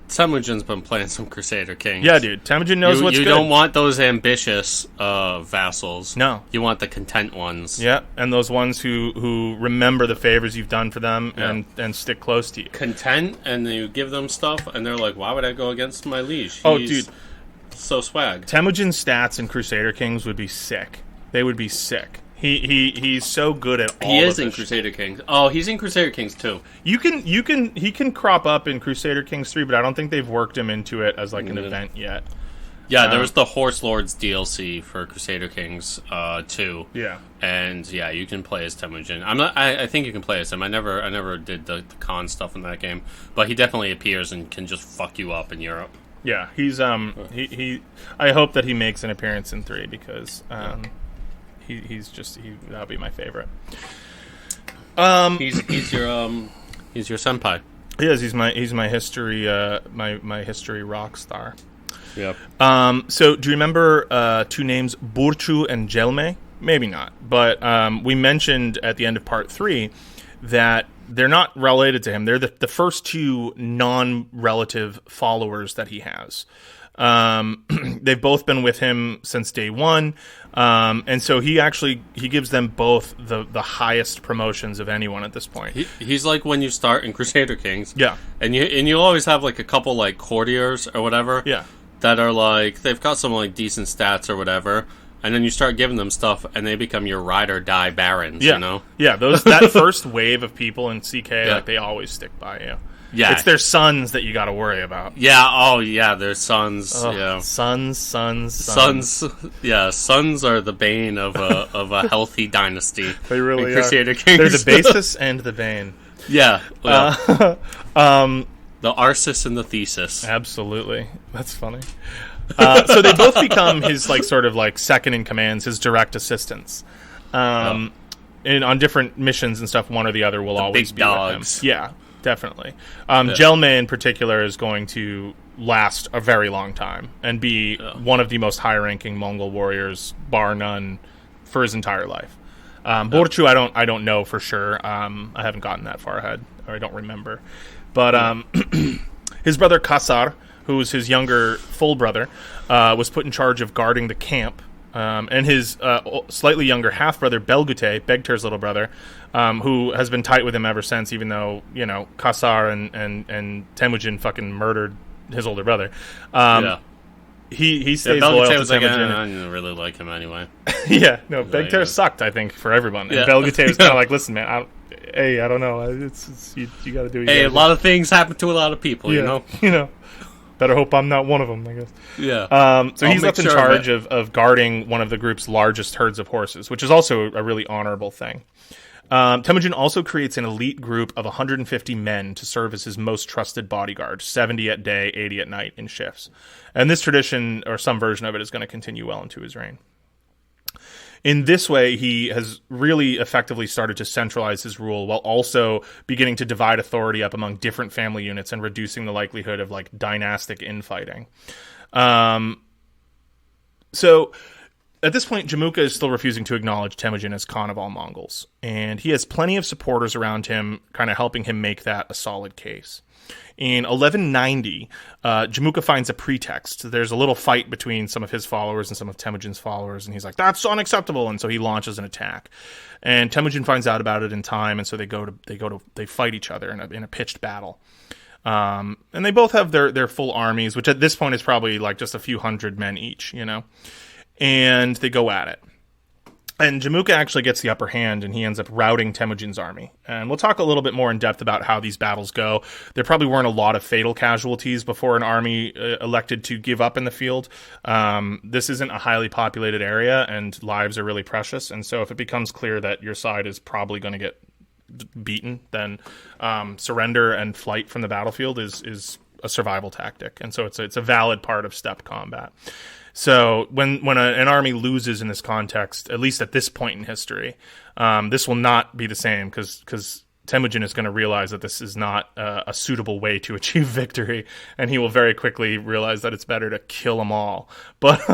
Temujin's been playing some Crusader Kings. Yeah, dude. Temujin knows what's good. You don't want those ambitious vassals. No. You want the content ones. Yeah, and those ones who remember the favors you've done for them and stick close to you. Content, and you give them stuff, and they're like, why would I go against my liege? Dude. So swag. Temujin's stats in Crusader Kings would be sick. They would be sick. He's so good at all. He is in Crusader Kings. Oh, he's in Crusader Kings too. He can crop up in Crusader Kings 3, but I don't think they've worked him into it as like an event yet. Yeah, there was the Horse Lords DLC for Crusader Kings 2. Yeah. And yeah, you can play as Temujin. I think you can play as him. I never did the con stuff in that game, but he definitely appears and can just fuck you up in Europe. Yeah, he's he I hope that he makes an appearance in 3 because that'll be my favorite. He's your senpai. He is. He's my history my history rock star. Yep. So do you remember two names, Burchu and Jelme? Maybe not, but we mentioned at the end of part 3 that they're not related to him. They're the first two non-relative followers that he has. They've both been with him since day one, and so he gives them both the highest promotions of anyone at this point. He's like when you start in Crusader Kings, yeah, and you always have like a couple like courtiers or whatever, yeah, that are like they've got some like decent stats or whatever, and then you start giving them stuff, and they become your ride or die barons. Yeah. You know, yeah, that first wave of people in CK, like they always stick by you. Yeah, it's their sons that you got to worry about. Yeah, oh yeah, their sons. Oh, yeah, sons. Yeah, sons are the bane of a healthy dynasty. They really are. Crusader Kings. They're the basis and the bane. Yeah. The Arsis and the Thesis. Absolutely, that's funny. So they both become his sort of second in commands, his direct assistants. And on different missions and stuff, one or the other will always be dogs. with him. Yeah. Definitely. Jelme in particular is going to last a very long time and be one of the most high-ranking Mongol warriors, bar none, for his entire life. Borchu, I don't know for sure. I haven't gotten that far ahead, or I don't remember. But his brother Kasar, who was his younger full brother, was put in charge of guarding the camp. And his slightly younger half-brother, Belgute, Begter's little brother, who has been tight with him ever since, even though, Kasar and Temujin fucking murdered his older brother. He stays loyal to Temujin. I didn't really like him anyway. Yeah, no, Begter sucked, I think, for everyone. And Belgute was kind of like, listen, man, I don't know. It's you got to do what you a lot of things happen to a lot of people, you know? Better hope I'm not one of them, I guess. Yeah. So he's left in charge of guarding one of the group's largest herds of horses, which is also a really honorable thing. Temujin also creates an elite group of 150 men to serve as his most trusted bodyguard, 70 at day, 80 at night in shifts. And this tradition, or some version of it, is going to continue well into his reign. In this way, he has really effectively started to centralize his rule while also beginning to divide authority up among different family units and reducing the likelihood of like dynastic infighting. So at this point, Jamuka is still refusing to acknowledge Temujin as Khan of all Mongols, and he has plenty of supporters around him kind of helping him make that a solid case. In 1190, Jamuka finds a pretext. There's a little fight between some of his followers and some of Temujin's followers, and he's like, that's unacceptable, and so he launches an attack. And Temujin finds out about it in time, and so they fight each other in a pitched battle. And they both have their full armies, which at this point is probably like just a few hundred men each, you know? And they go at it. And Jamuka actually gets the upper hand, and he ends up routing Temujin's army. And we'll talk a little bit more in depth about how these battles go. There probably weren't a lot of fatal casualties before an army elected to give up in the field. This isn't a highly populated area, and lives are really precious. And so if it becomes clear that your side is probably going to get beaten, then surrender and flight from the battlefield is a survival tactic. And so it's a valid part of steppe combat. So when an army loses in this context, at least at this point in history, this will not be the same because Temujin is going to realize that this is not a suitable way to achieve victory, and he will very quickly realize that it's better to kill them all. But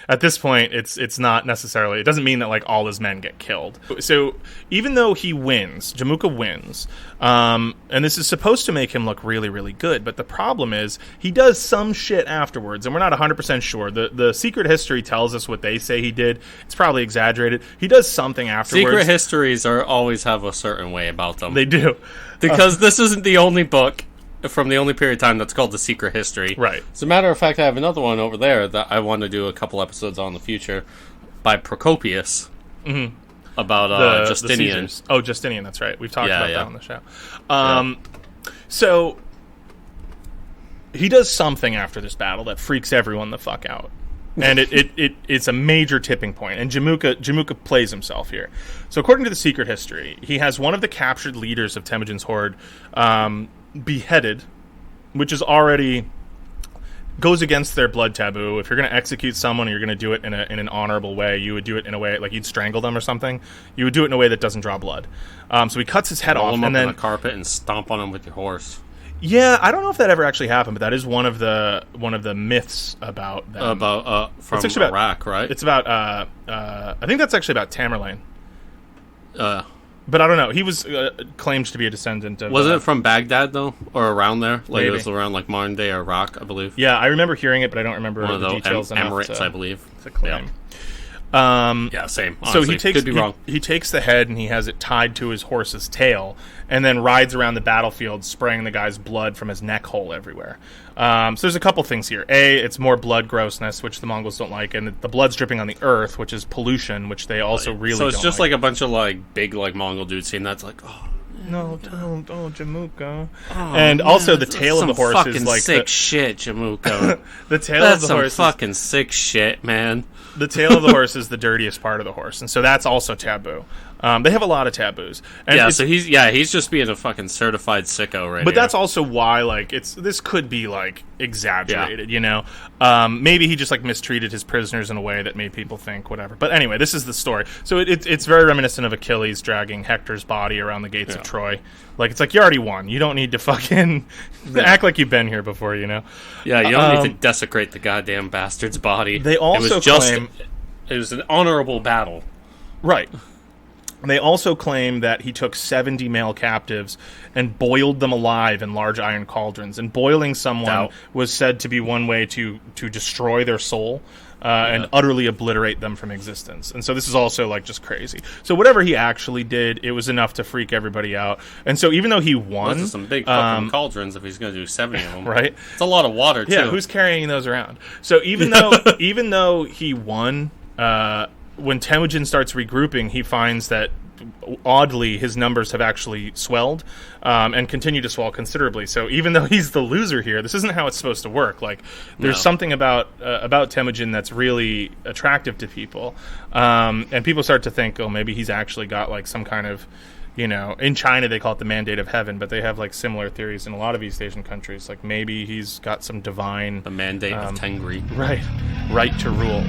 at this point, it's not necessarily. It doesn't mean that like all his men get killed. So even though he wins, Jamuka wins, and this is supposed to make him look really, really good. But the problem is he does some shit afterwards, and we're not 100% sure. The secret history tells us what they say he did. It's probably exaggerated. He does something afterwards. Secret histories always have a certain way about them. They do. Because this isn't the only book from the only period of time that's called The Secret History. Right. As a matter of fact, I have another one over there that I want to do a couple episodes on in the future by Procopius about Justinian. Justinian, that's right. We've talked about that on the show. So he does something after this battle that freaks everyone the fuck out. And it's a major tipping point. And Jamuka plays himself here. So according to the secret history, he has one of the captured leaders of Temujin's horde beheaded, which is already goes against their blood taboo. If you're going to execute someone, you're going to do it in an honorable way. You would do it in a way like you'd strangle them or something. You would do it in a way that doesn't draw blood. So he cuts his head off him and up then on the carpet and stomp on him with your horse. Yeah, I don't know if that ever actually happened, but that is one of the myths about them. From Iraq, right? It's about I think that's actually about Tamerlane. But I don't know. He was claimed to be a descendant of. Wasn't it from Baghdad though, or around there? Like maybe. It was around like modern day Iraq, I believe. Yeah, I remember hearing it, but I don't remember one of the details enough Emirates, I believe. To claim. Yeah. Same. Honestly. So he takes could be wrong. He takes the head and he has it tied to his horse's tail, and then rides around the battlefield, spraying the guy's blood from his neck hole everywhere. So there's a couple things here. A, it's more blood grossness, which the Mongols don't like, and the blood's dripping on the earth, which is pollution, which they also really. So it's don't just like a bunch of like big like Mongol dudes saying that's like, oh. No, don't, Jamuka. And also, the tail of the horse is like sick shit, Jamuka. The tail of the horse, fucking sick shit, man. The tail of the horse is the dirtiest part of the horse, and so that's also taboo. They have a lot of taboos. And so he's just being a fucking certified sicko right But here. that's also why this could be like exaggerated, you know. Maybe he just like mistreated his prisoners in a way that made people think whatever. But anyway, this is the story. So it's very reminiscent of Achilles dragging Hector's body around the gates of Troy. Like it's like you already won. You don't need to fucking act like you've been here before, you know. Yeah, you don't need to desecrate the goddamn bastard's body. They also claim it was an honorable battle, right? They also claim that he took 70 male captives and boiled them alive in large iron cauldrons. And boiling someone was said to be one way to destroy their soul and utterly obliterate them from existence. And so this is also like just crazy. So whatever he actually did, it was enough to freak everybody out. And so even though he won, those are some big fucking cauldrons if he's going to do 70 of them, right? It's a lot of water too. Yeah, who's carrying those around? So even though he won. When Temujin starts regrouping, he finds that, oddly, his numbers have actually swelled and continue to swell considerably. So even though he's the loser here, this isn't how it's supposed to work. Like, there's something about Temujin that's really attractive to people. And people start to think, oh, maybe he's actually got, like, some kind of, you know, in China they call it the mandate of heaven, but they have, like, similar theories in a lot of East Asian countries. Like, maybe he's got some divine... The mandate of Tengri. Right to rule.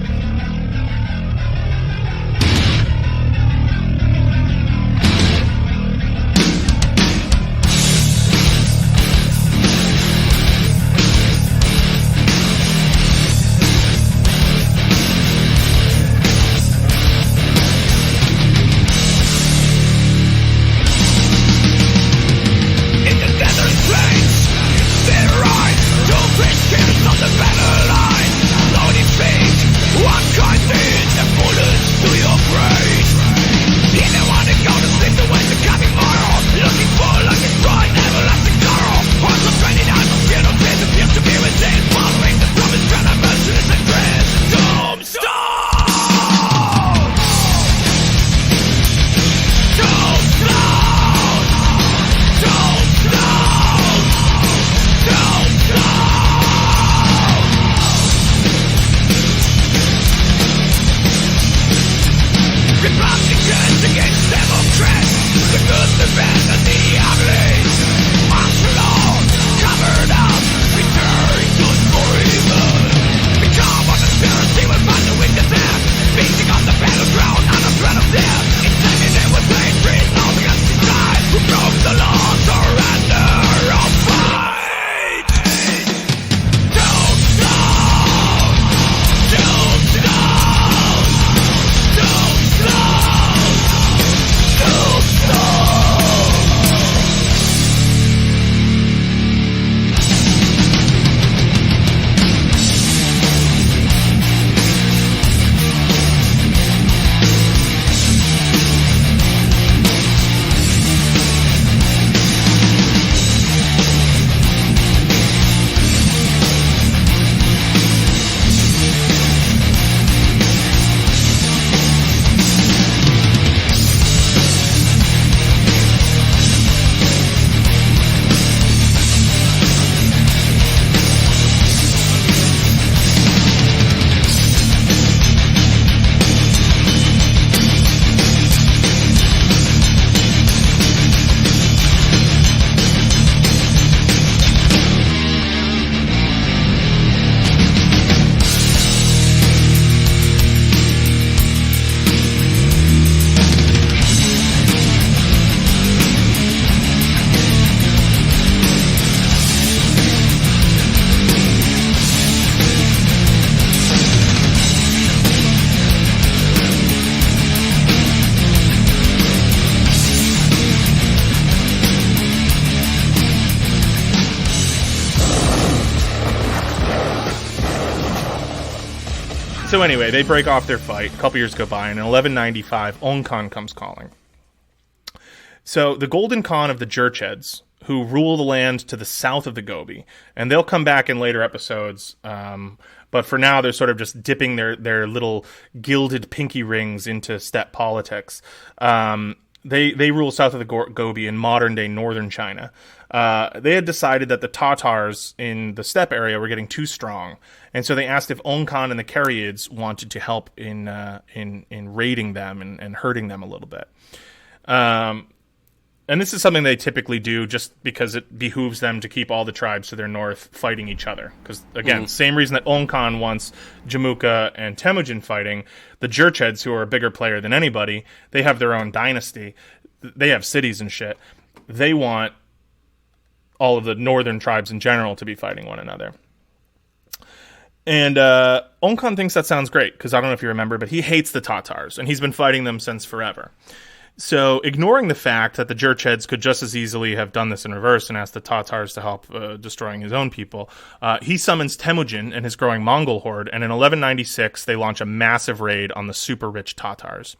So anyway, they break off their fight. A couple years go by, and in 1195, Ong Khan comes calling. So the Golden Khan of the Jurkins, who rule the land to the south of the Gobi, and they'll come back in later episodes, but for now they're sort of just dipping their little gilded pinky rings into steppe politics. They rule south of the Gobi in modern-day northern China. They had decided that the Tatars in the steppe area were getting too strong, and so they asked if Ong Khan and the Kereyids wanted to help in raiding them and hurting them a little bit. And this is something they typically do just because it behooves them to keep all the tribes to their north fighting each other. Because, again, same reason that Ong Khan wants Jamuka and Temujin fighting. The Jurkins, who are a bigger player than anybody, they have their own dynasty. They have cities and shit. They want all of the northern tribes in general to be fighting one another. And Ong Khan thinks that sounds great, because I don't know if you remember, but he hates the Tatars, and he's been fighting them since forever. So, ignoring the fact that the Jurkins could just as easily have done this in reverse and asked the Tatars to help destroying his own people, he summons Temujin and his growing Mongol horde, and in 1196 they launch a massive raid on the super-rich Tatars.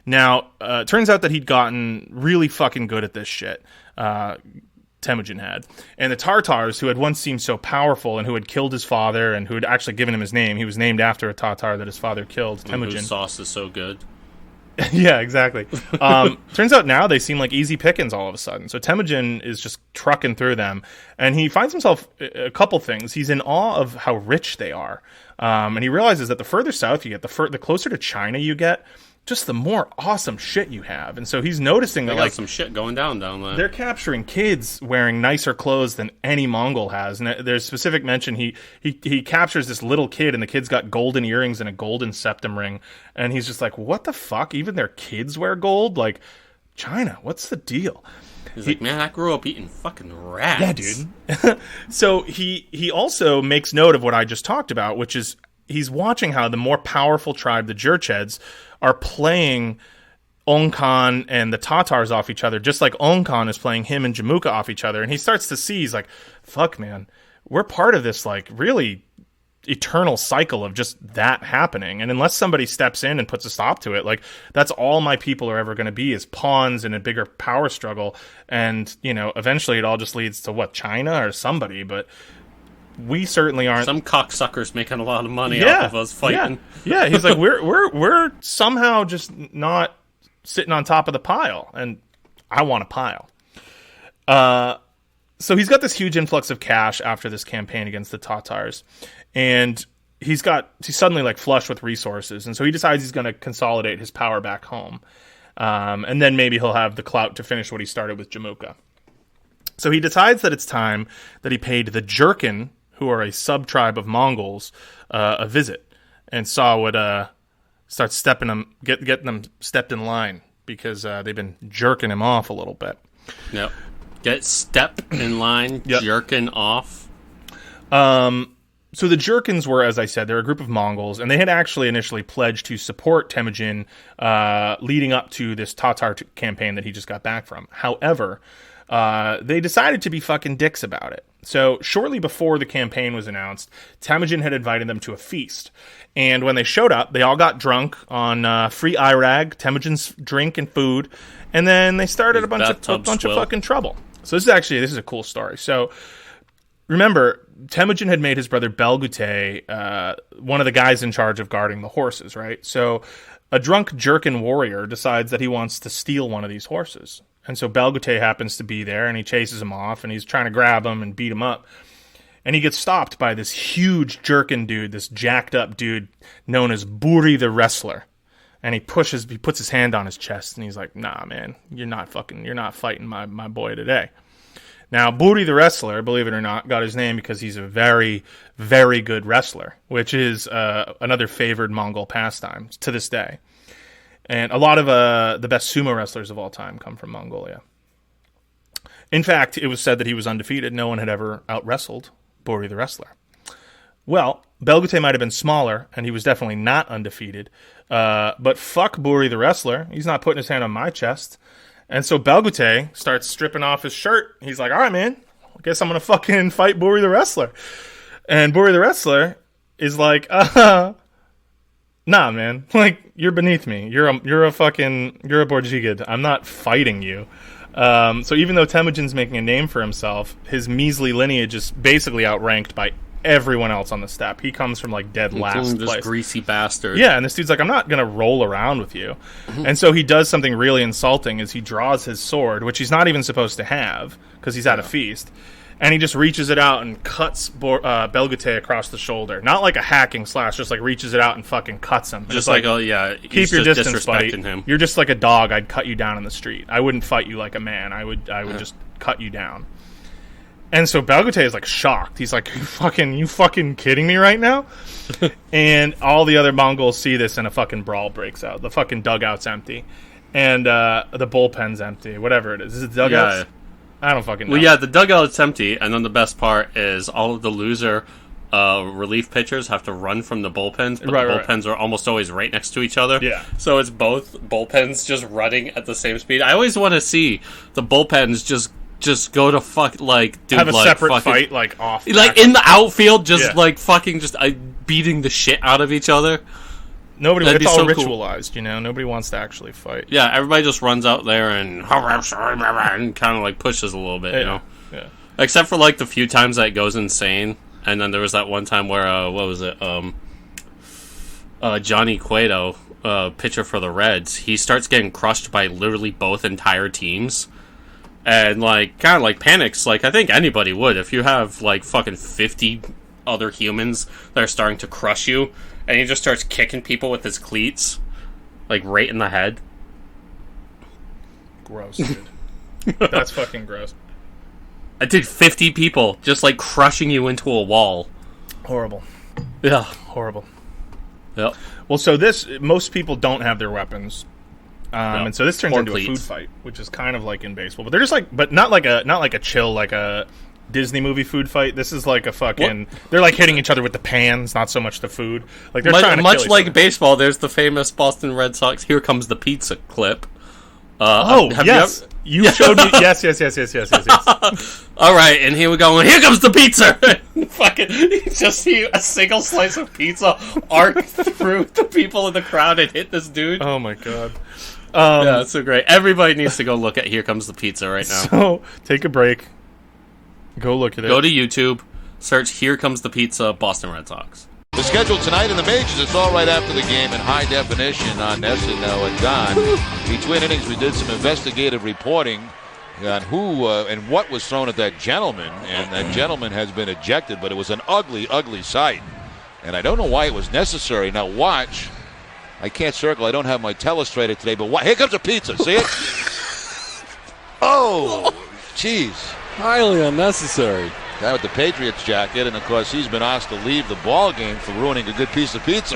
Now, it turns out that he'd gotten really fucking good at this shit. Temujin had. And the Tatars, who had once seemed so powerful and who had killed his father and who had actually given him his name, he was named after a Tatar that his father killed, Temujin. Whose sauce is so good. Yeah, exactly. Turns out now they seem like easy pickings all of a sudden. So Temujin is just trucking through them, and he finds himself a couple things. He's in awe of how rich they are, and he realizes that the further south you get, the closer to China you get, just the more awesome shit you have. And so he's noticing that, like, some shit going down there. They're capturing kids wearing nicer clothes than any Mongol has. And there's specific mention. He captures this little kid, and the kid's got golden earrings and a golden septum ring. And he's just like, what the fuck? Even their kids wear gold? Like, China, what's the deal? He's like, man, I grew up eating fucking rats. Yeah, dude. So he also makes note of what I just talked about, which is he's watching how the more powerful tribe, the Jurkins, are playing Ong Khan and the Tatars off each other, just like Ong Khan is playing him and Jamuka off each other. And he starts to see, he's like, fuck, man, we're part of this, like, really eternal cycle of just that happening. And unless somebody steps in and puts a stop to it, like, that's all my people are ever going to be, is pawns in a bigger power struggle. And, you know, eventually it all just leads to, what, China or somebody, but we certainly aren't. Some cocksuckers making a lot of money off of us fighting. Yeah. He's like, we're somehow just not sitting on top of the pile, and I want a pile. So he's got this huge influx of cash after this campaign against the Tatars, and he's suddenly like flush with resources, and so he decides he's going to consolidate his power back home, and then maybe he'll have the clout to finish what he started with Jamuka. So he decides that it's time that he paid the Jurkin, who are a sub-tribe of Mongols, a visit, and Saw would start getting them stepped in line, because they've been jerking him off a little bit. Yep. Get step in line, yep. Jerking off. So the Jurkins were, as I said, they're a group of Mongols, and they had actually initially pledged to support Temujin leading up to this Tatar campaign that he just got back from. However, they decided to be fucking dicks about it. So shortly before the campaign was announced, Temujin had invited them to a feast. And when they showed up, they all got drunk on free Irag, Temujin's drink and food, and then they started a bunch of fucking trouble. So this is a cool story. So remember, Temujin had made his brother Belgute one of the guys in charge of guarding the horses, right? So a drunk Jurkin warrior decides that he wants to steal one of these horses. And so Belgute happens to be there, and he chases him off, and he's trying to grab him and beat him up. And he gets stopped by this huge Jurkin dude, this jacked up dude known as Buri the Wrestler. And he puts his hand on his chest, and he's like, nah, man, you're not fighting my boy today. Now, Buri the Wrestler, believe it or not, got his name because he's a very, very good wrestler, which is another favored Mongol pastime to this day. And a lot of the best sumo wrestlers of all time come from Mongolia. In fact, it was said that he was undefeated. No one had ever out-wrestled Buri the Wrestler. Well, Belgute might have been smaller, and he was definitely not undefeated. But fuck Buri the Wrestler. He's not putting his hand on my chest. And so Belgute starts stripping off his shirt. He's like, all right, man, I guess I'm going to fucking fight Buri the Wrestler. And Buri the Wrestler is like, Nah, man. Like, you're beneath me. You're a Borjigid. I'm not fighting you. So even though Temujin's making a name for himself, his measly lineage is basically outranked by everyone else on the steppe. He comes from like dead last this place. Greasy bastard. Yeah, and this dude's like, I'm not gonna roll around with you. And so he does something really insulting is he draws his sword, which he's not even supposed to have, because he's at a feast. And he just reaches it out and cuts Belgute across the shoulder. Not like a hacking slash, just like reaches it out and fucking cuts him. Just like, oh yeah, keep your distance, buddy. Him. You're just like a dog. I'd cut you down in the street. I wouldn't fight you like a man. I would just cut you down. And so Belgute is like shocked. He's like, you fucking kidding me right now? And all the other Mongols see this and a fucking brawl breaks out. The fucking dugout's empty. And the bullpen's empty. Whatever it is. Is it dugouts? Yeah. I don't fucking know. Well, yeah, the dugout's empty, and then the best part is all of the loser relief pitchers have to run from the bullpens, but the bullpens are almost always right next to each other. Yeah. So it's both bullpens just running at the same speed. I always want to see the bullpens just go to fuck, like, dude, have a like, separate fucking, fight, like, off. like, in the outfield, just, like, fucking just beating the shit out of each other. It's all so ritualized, you know? Nobody wants to actually fight. Yeah, everybody just runs out there and kind of, like, pushes a little bit, you know? Yeah. Except for, like, the few times that it goes insane. And then there was that one time where, what was it? Johnny Cueto, pitcher for the Reds, he starts getting crushed by literally both entire teams. And, like, kind of, like, panics. Like, I think anybody would. If you have, like, fucking 50 other humans that are starting to crush you, and he just starts kicking people with his cleats, like, right in the head. Gross, dude. That's fucking gross. I did 50 people just, like, crushing you into a wall. Horrible. Yeah. Horrible. Yep. Well, so most people don't have their weapons. And so this turns into a food fight, which is kind of like in baseball. But they're just like, but not like a chill, like a Disney movie food fight. This is like a fucking, they're like hitting each other with the pans, not so much the food. Like they're trying to much kill like each other. Baseball, there's the famous Boston Red Sox "Here Comes the Pizza" clip. Yes. You showed me. Yes. All right, and here we go. Here comes the pizza. Fucking, you just see a single slice of pizza arc through the people in the crowd and hit this dude. Oh my god. Yeah, it's so great. Everybody needs to go look at "Here Comes the Pizza" right now. So take a break. Go look at it. Go to YouTube. Search "Here Comes the Pizza" Boston Red Sox. The schedule tonight in the majors, it's all right after the game in high definition on Nessino and Don. Between innings, we did some investigative reporting on who and what was thrown at that gentleman, and that gentleman has been ejected, but it was an ugly, ugly sight. And I don't know why it was necessary. Now watch. I can't circle. I don't have my telestrator today, but here comes a pizza. See it? Oh, jeez. Highly unnecessary. Guy with the Patriots jacket, and of course he's been asked to leave the ball game for ruining a good piece of pizza.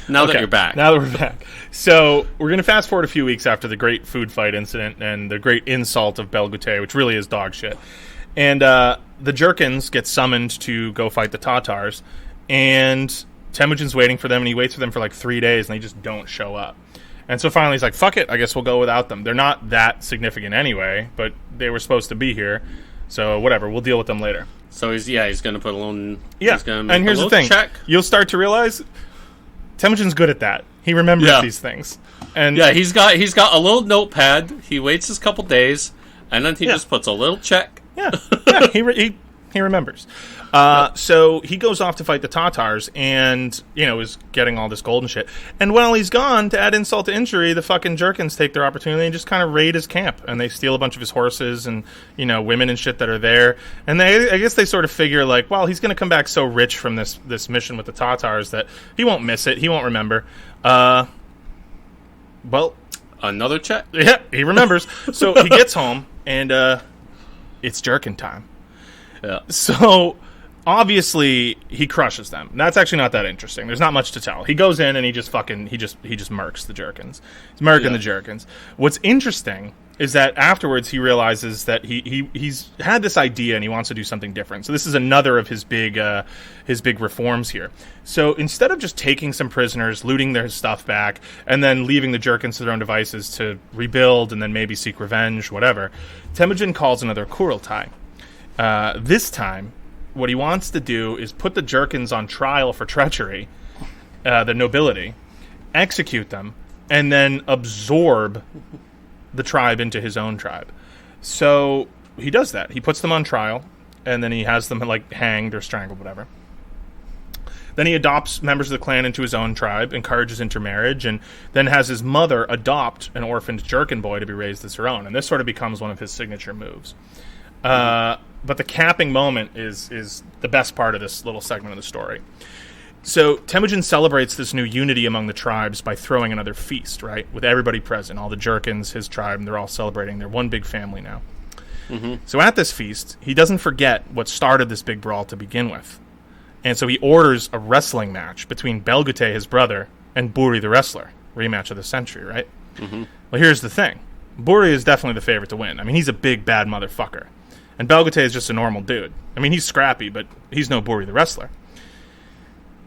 Now that you're back. Now that we're back. So we're going to fast forward a few weeks after the great food fight incident and the great insult of Belgute, which really is dog shit. And the Jurkins get summoned to go fight the Tatars, and Temujin's waiting for them, and he waits for them for like 3 days, and they just don't show up. And so finally he's like, fuck it, I guess we'll go without them. They're not that significant anyway, but they were supposed to be here. So whatever, we'll deal with them later. So he's going to put a little... Yeah, he's gonna make and here's a the thing. check. You'll start to realize Temujin's good at that. He remembers these things. And yeah, he's got a little notepad. He waits his couple days, and then he just puts a little check. Yeah, he remembers. So he goes off to fight the Tatars, and is getting all this gold and shit. And while he's gone, to add insult to injury, the fucking Jurkins take their opportunity and just kind of raid his camp, and they steal a bunch of his horses and women and shit that are there. And I guess they sort of figure like, well, he's going to come back so rich from this mission with the Tatars that he won't miss it. He won't remember. Well, another check. Yeah, he remembers. So he gets home, and it's Jurkin time. Yeah. So obviously he crushes them. That's actually not that interesting. There's not much to tell. He goes in and he just murks the Jurkins. He's murking the Jurkins. What's interesting is that afterwards he realizes that he's had this idea and he wants to do something different. So this is another of his big reforms here. So instead of just taking some prisoners, looting their stuff back, and then leaving the Jurkins to their own devices to rebuild and then maybe seek revenge, whatever, Temujin calls another Kurultai. This time, what he wants to do is put the Jurkins on trial for treachery the nobility, execute them, and then absorb the tribe into his own tribe. So he does that. He puts them on trial, and then he has them like hanged or strangled, whatever. Then he adopts members of the clan into his own tribe, encourages intermarriage, and then has his mother adopt an orphaned Jurkin boy to be raised as her own. And this sort of becomes one of his signature moves. But the capping moment is the best part of this little segment of the story. So Temujin celebrates this new unity among the tribes by throwing another feast, right? With everybody present, all the Jurkins, his tribe, and they're all celebrating. They're one big family now. So at this feast, he doesn't forget what started this big brawl to begin with. And so he orders a wrestling match between Belgute, his brother, and Buri the wrestler. Rematch of the century, right? Well, here's the thing. Buri is definitely the favorite to win. I mean, he's a big, bad motherfucker. And Belgute is just a normal dude. I mean, he's scrappy, but he's no Buri the wrestler.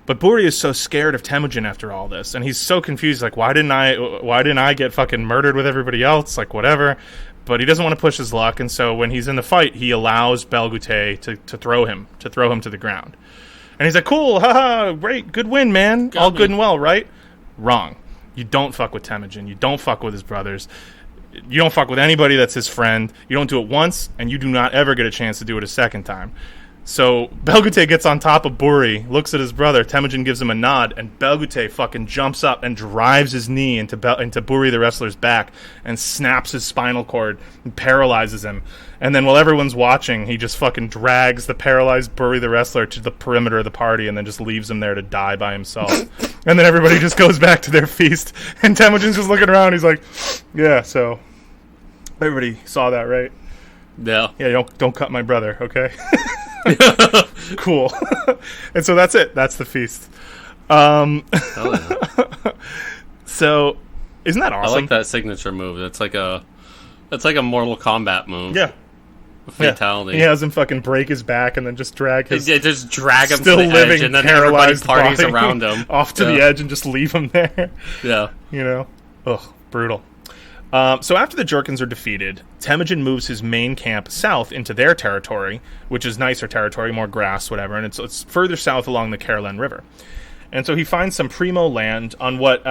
But Buri is so scared of Temujin after all this, and he's so confused, like, why didn't I get fucking murdered with everybody else? Like, whatever. But he doesn't want to push his luck, and so when he's in the fight, he allows Belgute to throw him to the ground. And he's like, cool, haha, great, good win, man. All good and well, right? Wrong. You don't fuck with Temujin. You don't fuck with his brothers. You don't fuck with anybody that's his friend. You don't do it once, and you do not ever get a chance to do it a second time. So Belgute gets on top of Buri, looks at his brother. Temujin gives him a nod, and Belgute fucking jumps up and drives his knee into Buri the wrestler's back and snaps his spinal cord and paralyzes him. And then while everyone's watching, he just fucking drags the paralyzed Buri the wrestler to the perimeter of the party and then just leaves him there to die by himself. And then everybody just goes back to their feast. And Temujin's just looking around. He's like, yeah, so everybody saw that, right? Yeah. Yeah, don't cut my brother, okay? Cool. And so that's it. That's the feast. Yeah. So isn't that awesome? I like that signature move. It's like a Mortal Kombat move. Yeah. Fatality. Yeah. He has him fucking break his back and then just drag his just drag him still to the living edge, and then paralyzed everybody parties body around him off to the edge and just leave him there. Yeah. You know? Ugh, brutal. So after the Jurkins are defeated, Temujin moves his main camp south into their territory, which is nicer territory, more grass, whatever, and it's further south along the Kereyid River. And so he finds some primo land on what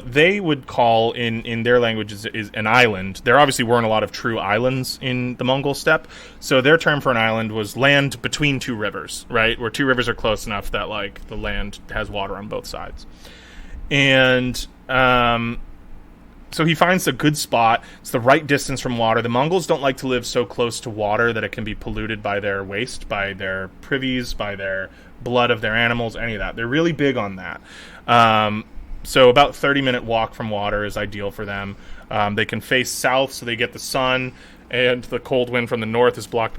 they would call in their language is an island. There obviously weren't a lot of true islands in the Mongol steppe, so their term for an island was land between two rivers, right? Where two rivers are close enough that like the land has water on both sides. And so he finds a good spot. It's the right distance from water. The Mongols don't like to live so close to water that it can be polluted by their waste, by their privies, by their blood of their animals, any of that. They're really big on that. So about 30-minute walk from water is ideal for them. They can face south, so they get the sun, and the cold wind from the north is blocked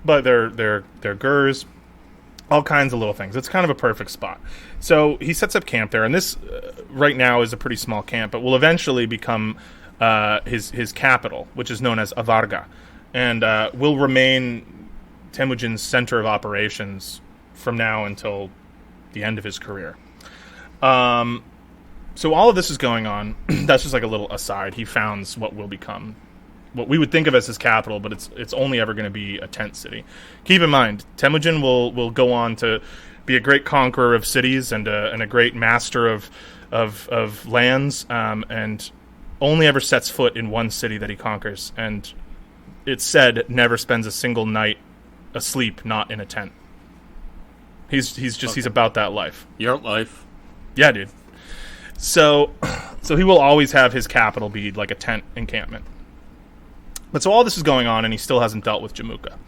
by their gurs. All kinds of little things. It's kind of a perfect spot. So he sets up camp there, and this right now is a pretty small camp, but will eventually become his capital, which is known as Avarga, and will remain Temujin's center of operations from now until the end of his career. So all of this is going on. That's just like a little aside. He founds what will become what we would think of as his capital, but it's only ever going to be a tent city. Keep in mind, Temujin will go on to be a great conqueror of cities and a great master of lands, and only ever sets foot in one city that he conquers, and it's said never spends a single night asleep not in a tent. He's about that life. Your life. Yeah, dude. So he will always have his capital be like a tent encampment. But so all this is going on, and he still hasn't dealt with Jamuka.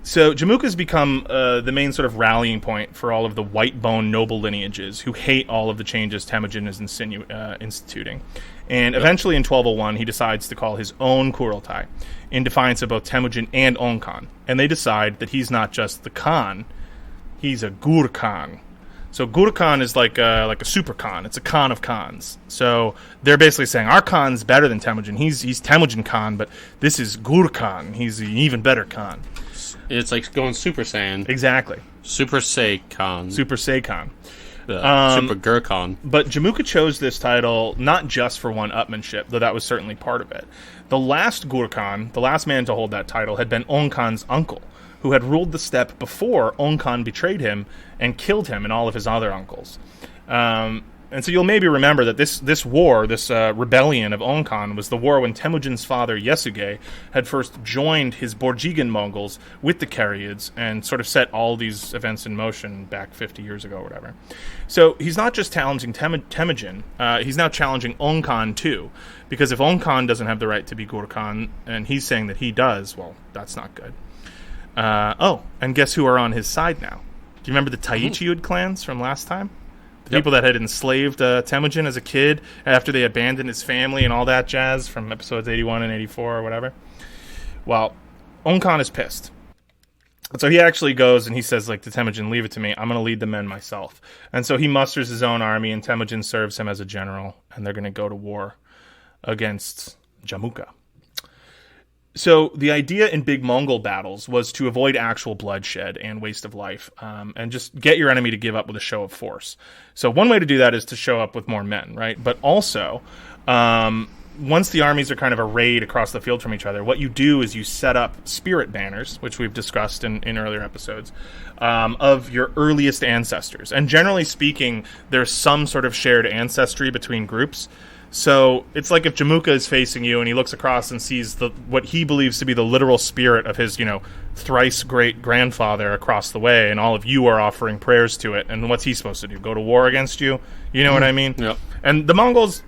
So Jamuka has become the main sort of rallying point for all of the white-bone noble lineages who hate all of the changes Temujin is instituting. And eventually in 1201, he decides to call his own Kurultai in defiance of both Temujin and Ong Khan. And they decide that he's not just the Khan, he's a Gur Khan. So Gur Khan is like a super Khan. It's a Khan of Khans. So they're basically saying, our Khan's better than Temujin. He's Temujin Khan, but this is Gur Khan. He's an even better Khan. It's like going Super Saiyan. Exactly. Super Sai Khan. Super Sai Khan. Super Gur Khan. But Jamuka chose this title not just for one-upmanship, though that was certainly part of it. The last Gur Khan, the last man to hold that title, had been Ong Khan's uncle, who had ruled the steppe before Ong Khan betrayed him and killed him and all of his other uncles. And so you'll maybe remember that this war, this rebellion of Ong Khan, was the war when Temujin's father, Yesuge, had first joined his Borjigan Mongols with the Kereyids and sort of set all these events in motion back 50 years ago or whatever. So he's not just challenging Temujin, he's now challenging Ong Khan too. Because if Ong Khan doesn't have the right to be Gurkhan, and he's saying that he does, well, that's not good. And guess who are on his side now? Do you remember the Taichiyud clans from last time? The people that had enslaved Temujin as a kid after they abandoned his family and all that jazz from episodes 81 and 84 or whatever. Well, Ong Khan is pissed. So he actually goes and he says, like, to Temujin, leave it to me. I'm going to lead the men myself. And so he musters his own army, and Temujin serves him as a general, and they're going to go to war against Jamuka. So the idea in big Mongol battles was to avoid actual bloodshed and waste of life, and just get your enemy to give up with a show of force. So one way to do that is to show up with more men, right? But also, once the armies are kind of arrayed across the field from each other, what you do is you set up spirit banners, which we've discussed in earlier episodes, of your earliest ancestors. And generally speaking, there's some sort of shared ancestry between groups. So it's like if Jamuka is facing you and he looks across and sees what he believes to be the literal spirit of his, thrice great grandfather across the way, and all of you are offering prayers to it. And what's he supposed to do? Go to war against you? You know what I mean? Yep. And the Mongols,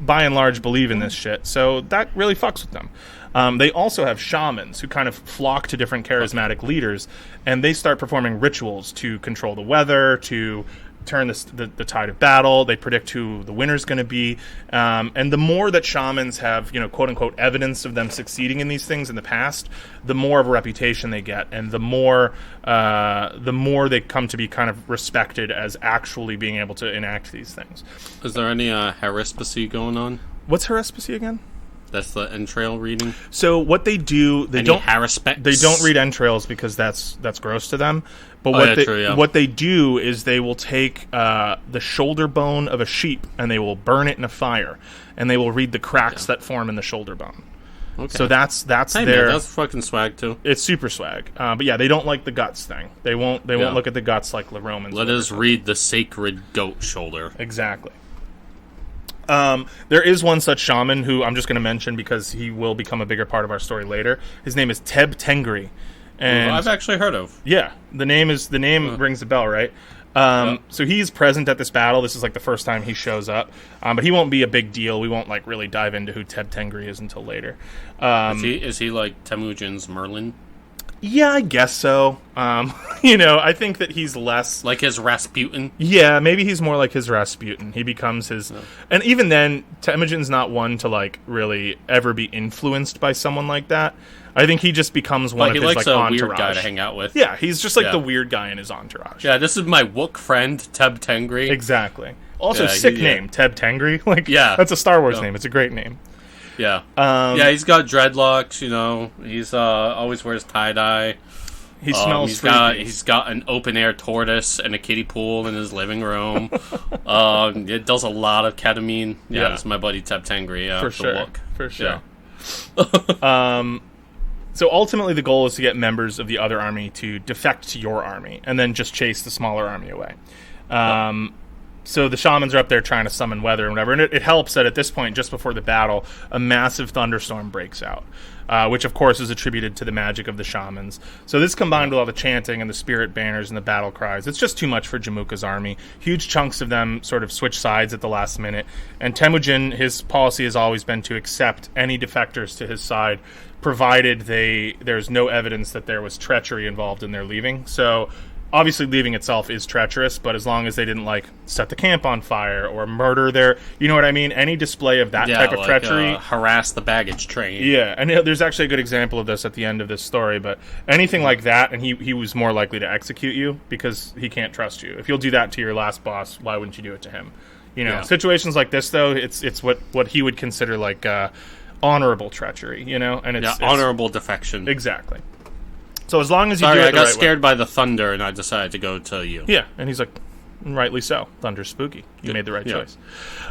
by and large, believe in this shit. So that really fucks with them. They also have shamans who kind of flock to different charismatic leaders, and they start performing rituals to control the weather, to turn the tide of battle. They predict who the winner's going to be, and the more that shamans have, quote unquote, evidence of them succeeding in these things in the past, the more of a reputation they get, and the more they come to be kind of respected as actually being able to enact these things. Is there any haruspicy going on? What's haruspicy again? That's the entrail reading. So what they do, they don't read entrails because that's gross to them. But what they do is they will take the shoulder bone of a sheep and they will burn it in a fire, and they will read the cracks that form in the shoulder bone. Okay. So that's hey, their. Man, that's fucking swag too. It's super swag. But yeah, they don't like the guts thing. They won't look at the guts like the Romans. Let us read the sacred goat shoulder. Exactly. There is one such shaman who I'm just going to mention because he will become a bigger part of our story later. His name is Teb Tengri. And I've actually heard of. Yeah, the name rings a bell, right? So he's present at this battle. This is like the first time he shows up, but he won't be a big deal. We won't like really dive into who Teb Tengri is until later. Is he like Temujin's Merlin? Yeah, I guess so. I think that he's less like his Rasputin. Yeah, maybe he's more like his Rasputin. He becomes his, and even then, Temujin's not one to like really ever be influenced by someone like that. I think he just becomes one of his like entourage. Weird guy to hang out with. Yeah, he's just like the weird guy in his entourage. Yeah, this is my Wook friend Teb Tengri. Exactly. Also, sick name, Teb Tengri. Like, that's a Star Wars name. It's a great name. Yeah. He's got dreadlocks, He's always wears tie-dye. He smells he's got an open-air tortoise and a kiddie pool in his living room. It does a lot of ketamine. Yeah, that's my buddy Teb Tengri. For sure. For sure. Yeah. So ultimately the goal is to get members of the other army to defect to your army and then just chase the smaller army away. So the shamans are up there trying to summon weather and whatever, and it helps that at this point, just before the battle, a massive thunderstorm breaks out, which of course is attributed to the magic of the shamans. So this combined with all the chanting and the spirit banners and the battle cries, it's just too much for Jamuka's army. Huge chunks of them sort of switch sides at the last minute, and Temujin, his policy has always been to accept any defectors to his side, provided there's no evidence that there was treachery involved in their leaving. So obviously leaving itself is treacherous, but as long as they didn't like set the camp on fire or murder their, you know what I mean? Any display of that type of treachery. Harass the baggage train. Yeah, and there's actually a good example of this at the end of this story, but anything like that, and he was more likely to execute you because he can't trust you. If you'll do that to your last boss, why wouldn't you do it to him? Situations like this, though, it's what he would consider like honorable treachery, and it's honorable defection. Exactly. So as long as you do it I got scared by the thunder and I decided to go to you. Yeah, and he's like, rightly so. Thunder's spooky. You made the right choice.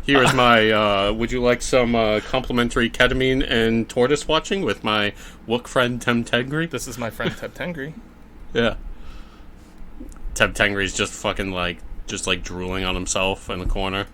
Here's my, would you like some complimentary ketamine and tortoise watching with my Wook friend Teb Tengri? This is my friend Teb Tengri. Yeah. Teb Tengri's just fucking like just like drooling on himself in the corner.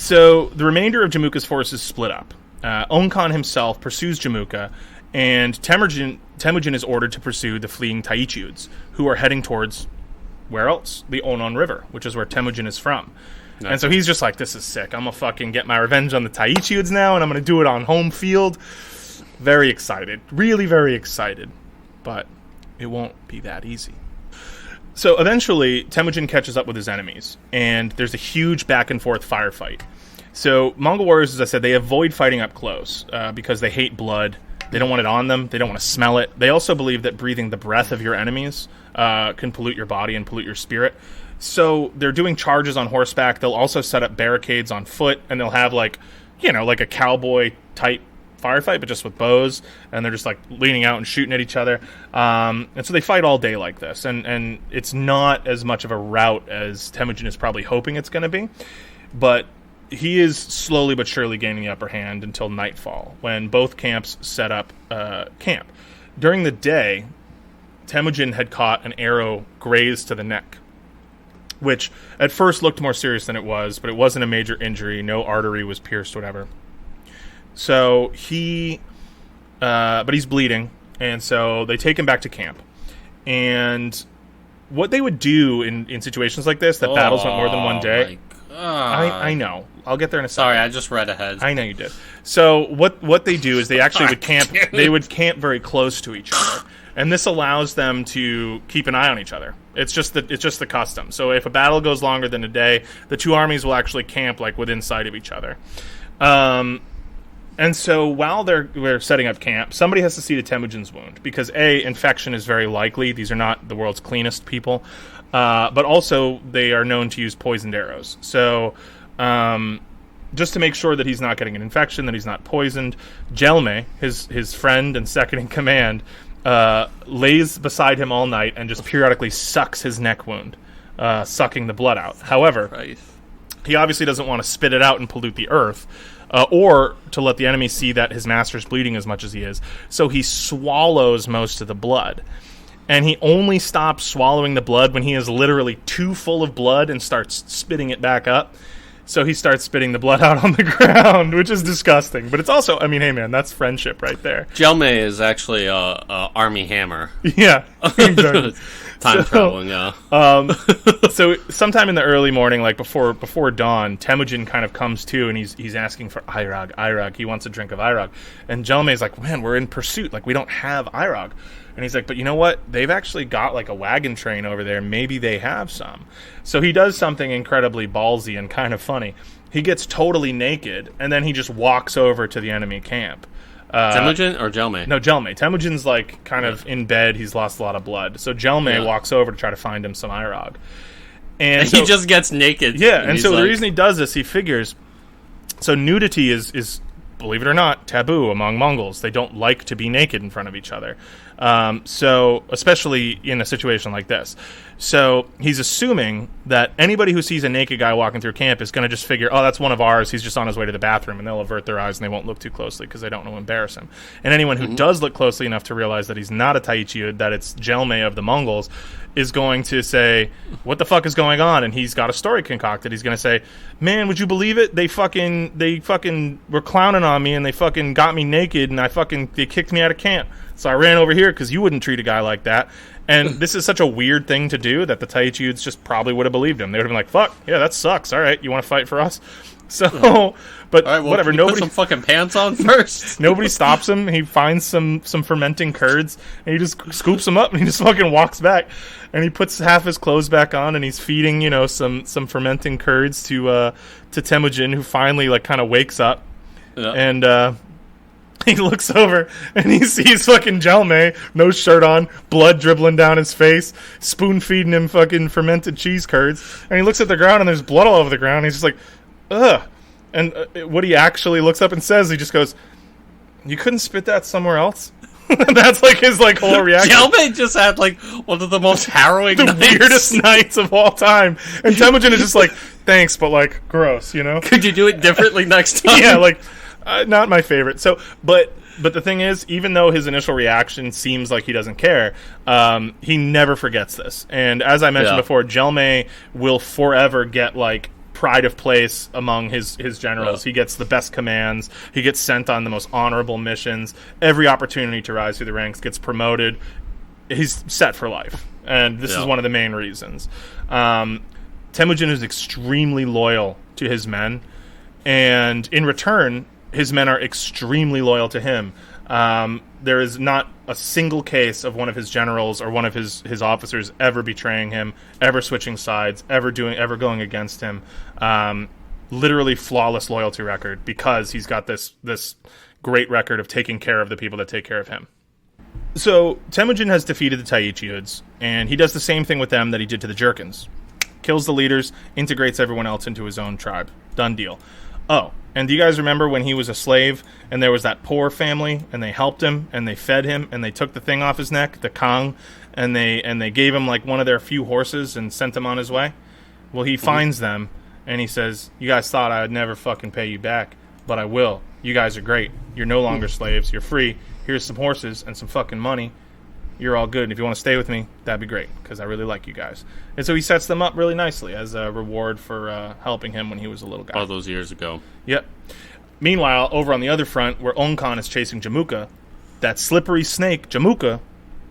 So the remainder of Jamuka's forces split up. Ong Khan himself pursues Jamuka, and Temujin is ordered to pursue the fleeing Taichiuds, who are heading towards, where else? The Onon River, which is where Temujin is from. Nice. And so he's just like, this is sick. I'm going to fucking get my revenge on the Taichiuds now, and I'm going to do it on home field. Very excited. Really very excited. But it won't be that easy. So eventually, Temujin catches up with his enemies, and there's a huge back-and-forth firefight. So Mongol warriors, as I said, they avoid fighting up close because they hate blood. They don't want it on them. They don't want to smell it. They also believe that breathing the breath of your enemies can pollute your body and pollute your spirit. So they're doing charges on horseback. They'll also set up barricades on foot, and they'll have like a cowboy-type firefight, but just with bows, and they're just like leaning out and shooting at each other. And so they fight all day like this, and it's not as much of a rout as Temujin is probably hoping it's going to be. But he is slowly but surely gaining the upper hand until nightfall, when both camps set up camp. During the day, Temujin had caught an arrow grazed to the neck, which at first looked more serious than it was, but it wasn't a major injury. No artery was pierced, whatever. So but he's bleeding, and so they take him back to camp. And what they would do in situations like this, that battles went more than one day... I know. I'll get there in a second. Sorry, I just read ahead. I know you did. So what they do is they actually would camp. They would camp very close to each other, and this allows them to keep an eye on each other. It's just the custom. So if a battle goes longer than a day, the two armies will actually camp like within sight of each other. And so while they're setting up camp, somebody has to see to Temujin's wound because infection is very likely. These are not the world's cleanest people. But also, they are known to use poisoned arrows. So, just to make sure that he's not getting an infection, that he's not poisoned, Jelme, his friend and second in command, lays beside him all night and just periodically sucks his neck wound, sucking the blood out. However, he obviously doesn't want to spit it out and pollute the earth, or to let the enemy see that his master's bleeding as much as he is. So he swallows most of the blood. And he only stops swallowing the blood when he is literally too full of blood and starts spitting it back up. So he starts spitting the blood out on the ground, which is disgusting. But it's also, I mean, hey man, that's friendship right there. Jelme is actually a Army Hammer. Yeah, exactly. Time traveling, yeah. So sometime in the early morning, like before dawn, Temujin kind of comes to, and he's asking for Irag. He wants a drink of Irag. And Jelme's like, man, we're in pursuit. Like, we don't have Irag. And he's like, but you know what? They've actually got like a wagon train over there. Maybe they have some. So he does something incredibly ballsy and kind of funny. He gets totally naked, and then he just walks over to the enemy camp. Temujin or Jelme? No, Jelme. Temujin's like kind of in bed. He's lost a lot of blood. So Jelme walks over to try to find him some Irag. And so, he just gets naked. Yeah, and so the reason he does this, he figures... So nudity is, believe it or not, taboo among Mongols. They don't like to be naked in front of each other. So, especially in a situation like this. So, he's assuming that anybody who sees a naked guy walking through camp is going to just figure, oh, that's one of ours, he's just on his way to the bathroom, and they'll avert their eyes and they won't look too closely because they don't want to embarrass him. And anyone who does look closely enough to realize that he's not a Taichiud, that it's Jelme of the Mongols, is going to say, what the fuck is going on? And he's got a story concocted. He's going to say, man, would you believe it? They fucking were clowning on me, and they fucking got me naked, and they kicked me out of camp. So I ran over here because you wouldn't treat a guy like that. And this is such a weird thing to do that the Taichiuds just probably would have believed him. They would have been like, fuck, yeah, that sucks. All right, you want to fight for us? So, but well, whatever. Nobody put some fucking pants on first. Nobody stops him. He finds some fermenting curds, and he just scoops them up, and he just fucking walks back. And he puts half his clothes back on, and he's feeding, some fermenting curds to Temujin, who finally like kind of wakes up. Yeah. And he looks over and he sees fucking Jelme, no shirt on, blood dribbling down his face, spoon feeding him fucking fermented cheese curds. And he looks at the ground and there's blood all over the ground. And he's just like, ugh. And what he actually looks up and says, he just goes, "You couldn't spit that somewhere else?" That's like his like whole reaction. Jelme just had like one of the most harrowing, weirdest nights of all time. And Temujin is just like, thanks, but like gross, Could you do it differently next time? Yeah, like. Not my favorite. So, but the thing is, even though his initial reaction seems like he doesn't care, he never forgets this. And as I mentioned before, Jelme will forever get like pride of place among his generals. Yeah. He gets the best commands. He gets sent on the most honorable missions. Every opportunity to rise through the ranks, gets promoted. He's set for life, and this is one of the main reasons. Temujin is extremely loyal to his men, and in return, his men are extremely loyal to him. There is not a single case of one of his generals or one of his officers ever betraying him, ever switching sides, ever going against him. Literally flawless loyalty record, because he's got this great record of taking care of the people that take care of him. So Temujin has defeated the Taichiuds, and he does the same thing with them that he did to the Jurkins. Kills the leaders, integrates everyone else into his own tribe. Done deal. Oh, and do you guys remember when he was a slave and there was that poor family and they helped him and they fed him and they took the thing off his neck, the Kang, and they gave him like one of their few horses and sent him on his way? Well, he finds them And he says, you guys thought I would never fucking pay you back, but I will. You guys are great. You're no longer slaves. You're free. Here's some horses and some fucking money. You're all good. And if you want to stay with me, that'd be great, because I really like you guys. And so he sets them up really nicely as a reward for helping him when he was a little guy. All those years ago. Yep. Meanwhile, over on the other front, where Ong Khan is chasing Jamuka, that slippery snake, Jamuka,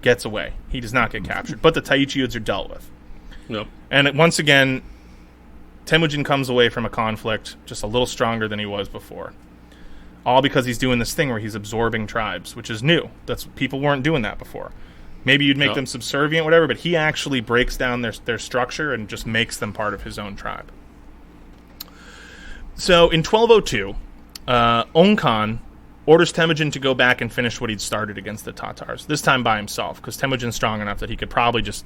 gets away. He does not get captured. But the Taichiuds are dealt with. Yep. And once again, Temujin comes away from a conflict just a little stronger than he was before. All because he's doing this thing where he's absorbing tribes, which is new. People weren't doing that before. Maybe you'd make them subservient, whatever, but he actually breaks down their structure and just makes them part of his own tribe. So in 1202, Ong Khan orders Temujin to go back and finish what he'd started against the Tatars, this time by himself, because Temujin's strong enough that he could probably just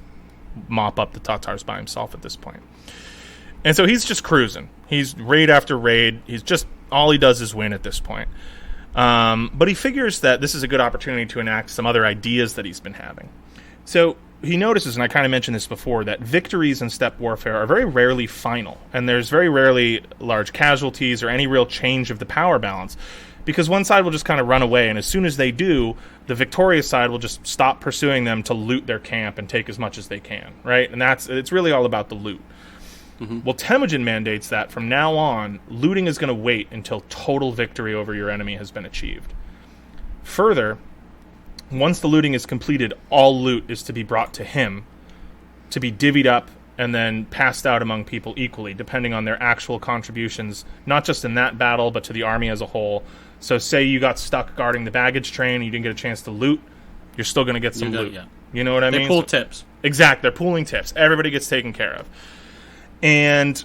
mop up the Tatars by himself at this point. And so he's just cruising. He's raid after raid. All he does is win at this point. But he figures that this is a good opportunity to enact some other ideas that he's been having. So he notices, and I kind of mentioned this before, that victories in steppe warfare are very rarely final, and there's very rarely large casualties or any real change of the power balance, because one side will just kind of run away, and as soon as they do, the victorious side will just stop pursuing them to loot their camp and take as much as they can, right? And it's really all about the loot. Mm-hmm. Well, Temujin mandates that from now on, looting is going to wait until total victory over your enemy has been achieved. Further, once the looting is completed, all loot is to be brought to him, to be divvied up and then passed out among people equally, depending on their actual contributions, not just in that battle, but to the army as a whole. So say you got stuck guarding the baggage train and you didn't get a chance to loot, you're still going to get some loot. Yeah. You know what I mean? They pool tips. Exactly. They're pooling tips. Everybody gets taken care of. And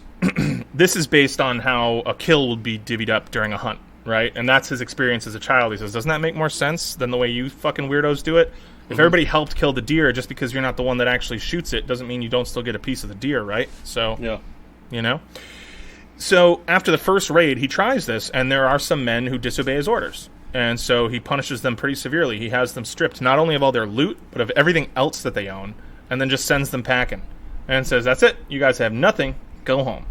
this is based on how a kill would be divvied up during a hunt, right? And that's his experience as a child. He says, doesn't that make more sense than the way you fucking weirdos do it? If everybody helped kill the deer, just because you're not the one that actually shoots it, doesn't mean you don't still get a piece of the deer, right? So, yeah. You know? So, after the first raid, he tries this, and there are some men who disobey his orders. And so he punishes them pretty severely. He has them stripped not only of all their loot, but of everything else that they own, and then just sends them packing. And says, that's it. You guys have nothing. Go home.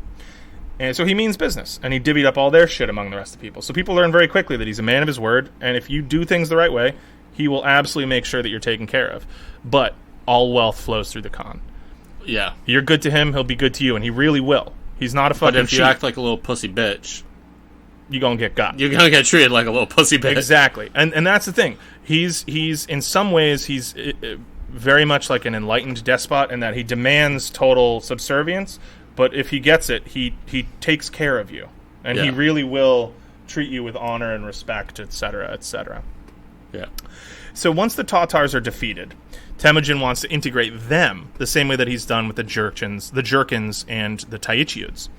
And so he means business. And he divvied up all their shit among the rest of the people. So people learn very quickly that he's a man of his word. And if you do things the right way, he will absolutely make sure that you're taken care of. But all wealth flows through the Khan. Yeah. You're good to him, he'll be good to you. And he really will. He's not a fucking But if you act like a little pussy bitch, you're going to get got. You're going to get treated like a little pussy bitch. Exactly. And that's the thing. He's in some ways, he's very much like an enlightened despot in that he demands total subservience, but if he gets it, he takes care of you, and he really will treat you with honor and respect, etc., etc. Yeah. So once the Tatars are defeated, Temujin wants to integrate them the same way that he's done with the Jurkins, and the Taichiuds.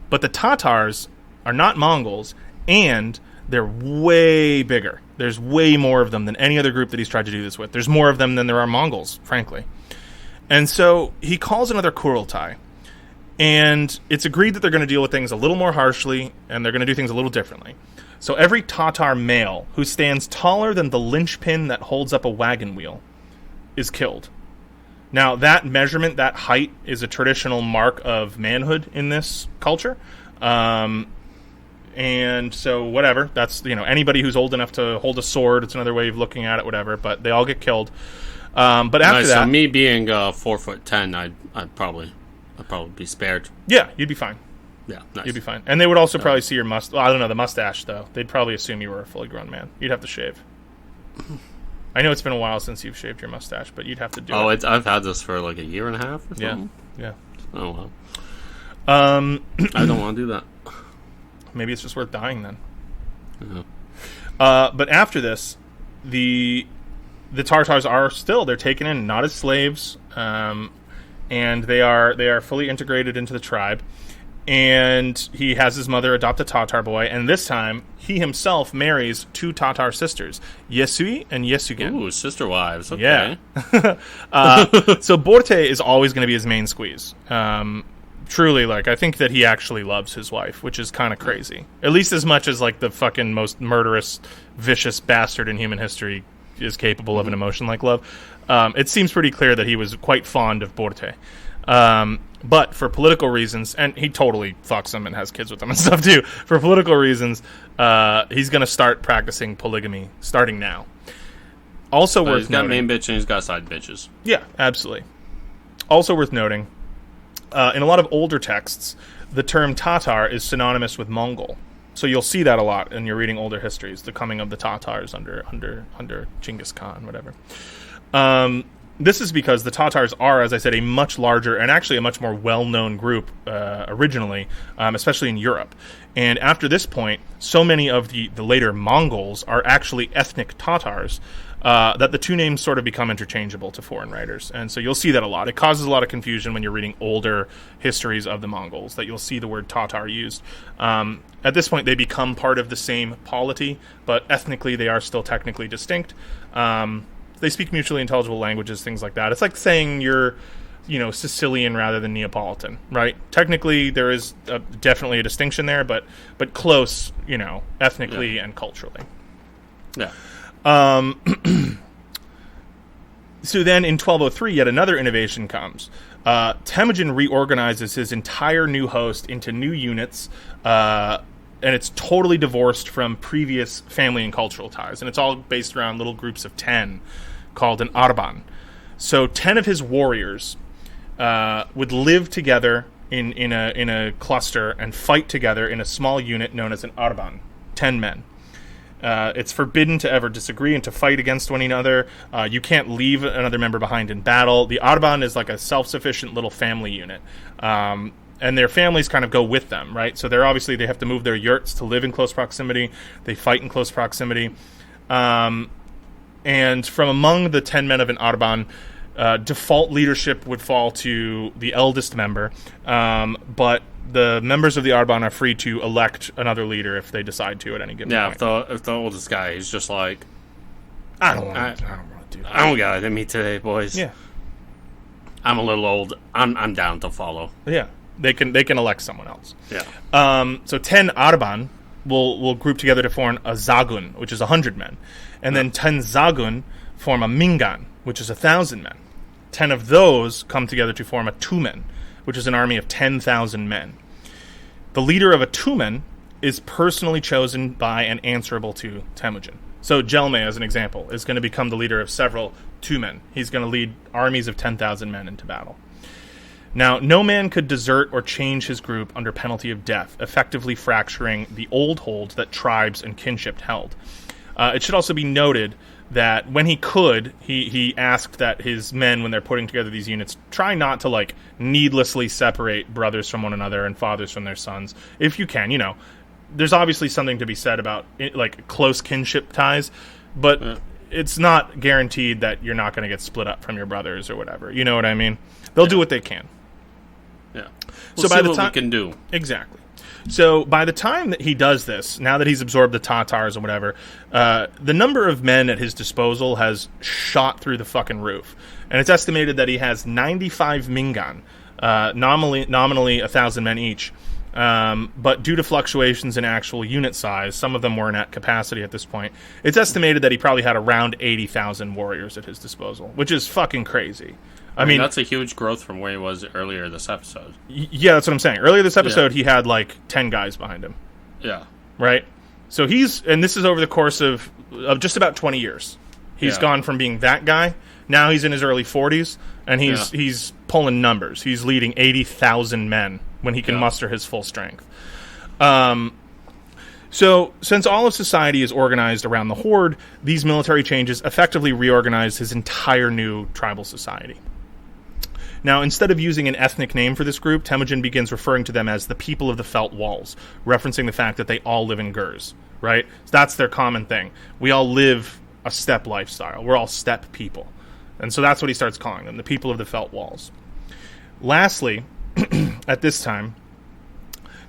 But the Tatars are not Mongols, and they're way bigger. There's way more of them than any other group that he's tried to do this with. There's more of them than there are Mongols, frankly. And so he calls another Kurultai. And it's agreed that they're going to deal with things a little more harshly, and they're going to do things a little differently. So every Tatar male who stands taller than the linchpin that holds up a wagon wheel is killed. Now, that measurement, that height, is a traditional mark of manhood in this culture. And so, whatever, that's, anybody who's old enough to hold a sword, it's another way of looking at it, whatever, but they all get killed. But after that... So me being 4'10", I'd probably be spared. Yeah, you'd be fine. Yeah, nice. You'd be fine. And they would also probably see your mustache. Well, I don't know, the mustache, though. They'd probably assume you were a fully grown man. You'd have to shave. I know it's been a while since you've shaved your mustache, but you'd have to do it. I've had this for like a year and a half or something. Yeah. Oh, well. I don't want to do that. Maybe it's just worth dying then. Yeah. But after this, the Tartars are still, they're taken in not as slaves, and they are fully integrated into the tribe. And he has his mother adopt a Tatar boy, and this time he himself marries two Tatar sisters, Yesui and Yesugin. Ooh, sister wives. Okay. Yeah. So Borte is always going to be his main squeeze. Truly, I think that he actually loves his wife, which is kind of crazy. At least as much as, the fucking most murderous, vicious bastard in human history is capable of an emotion like love. It seems pretty clear that he was quite fond of Borte. But for political reasons, and he totally fucks them and has kids with them and stuff too. For political reasons, he's going to start practicing polygamy starting now. Also worth he's got noting, main bitch and he's got side bitches. Yeah, absolutely. Also worth noting, in a lot of older texts, the term Tatar is synonymous with Mongol. So you'll see that a lot when you're reading older histories, the coming of the Tatars under Genghis Khan, whatever. This is because the Tatars are, as I said, a much larger and actually a much more well-known group originally, especially in Europe. And after this point, so many of the later Mongols are actually ethnic Tatars that the two names sort of become interchangeable to foreign writers. And so you'll see that a lot. It causes a lot of confusion when you're reading older histories of the Mongols, that you'll see the word Tatar used. At this point, they become part of the same polity, but ethnically they are still technically distinct. They speak mutually intelligible languages, things like that. It's like saying you're, Sicilian rather than Neapolitan, right? Technically, there is definitely a distinction there, but close, ethnically and culturally. Yeah. So then in 1203, yet another innovation comes. Temujin reorganizes his entire new host into new units, and it's totally divorced from previous family and cultural ties. And it's all based around little groups of 10 called an arban. So 10 of his warriors would live together in a cluster and fight together in a small unit known as an arban, 10 men. It's forbidden to ever disagree and to fight against one another. You can't leave another member behind in battle. The arban is like a self-sufficient little family unit. And their families kind of go with them, right? So they have to move their yurts to live in close proximity. They fight in close proximity. And from among the 10 men of an arban, default leadership would fall to the eldest member, but the members of the arban are free to elect another leader if they decide to at any given point. Yeah, if the oldest guy is just like, I don't want to do that. I don't got it in me today, boys. Yeah, I'm a little old. I'm down to follow. yeah, they can elect someone else. Yeah. So 10 arban will group together to form a zagun, which is 100 men, and then 10 zagun form a mingan, which is 1,000 men. 10 of those come together to form a tumen, which is an army of 10,000 men. The leader of a tumen is personally chosen by and answerable to Temujin. So Jelme, as an example, is going to become the leader of several tumen. He's going to lead armies of 10,000 men into battle. Now, no man could desert or change his group under penalty of death, effectively fracturing the old hold that tribes and kinship held. It should also be noted that when he could, he asked that his men, when they're putting together these units, try not to, needlessly separate brothers from one another and fathers from their sons. If you can, There's obviously something to be said about, close kinship ties, but it's not guaranteed that you're not going to get split up from your brothers or whatever. You know what I mean? They'll do what they can. Yeah. So by the what time we can do. Exactly. So by the time that he does this, now that he's absorbed the Tatars and whatever, the number of men at his disposal has shot through the fucking roof. And it's estimated that he has 95 mingan, nominally 1,000 men each. But due to fluctuations in actual unit size, some of them weren't at capacity at this point, it's estimated that he probably had around 80,000 warriors at his disposal, which is fucking crazy. I mean, that's a huge growth from where he was earlier this episode. Yeah, that's what I'm saying. Earlier this episode, he had 10 guys behind him. Yeah. Right? So and this is over the course of just about 20 years. He's gone from being that guy, now he's in his early 40s, and he's pulling numbers. He's leading 80,000 men when he can muster his full strength. So, since all of society is organized around the horde, these military changes effectively reorganized his entire new tribal society. Now, instead of using an ethnic name for this group, Temujin begins referring to them as the people of the Felt Walls, referencing the fact that they all live in gurs, right? So that's their common thing. We all live a steppe lifestyle. We're all steppe people. And so that's what he starts calling them, the people of the Felt Walls. Lastly, at this time,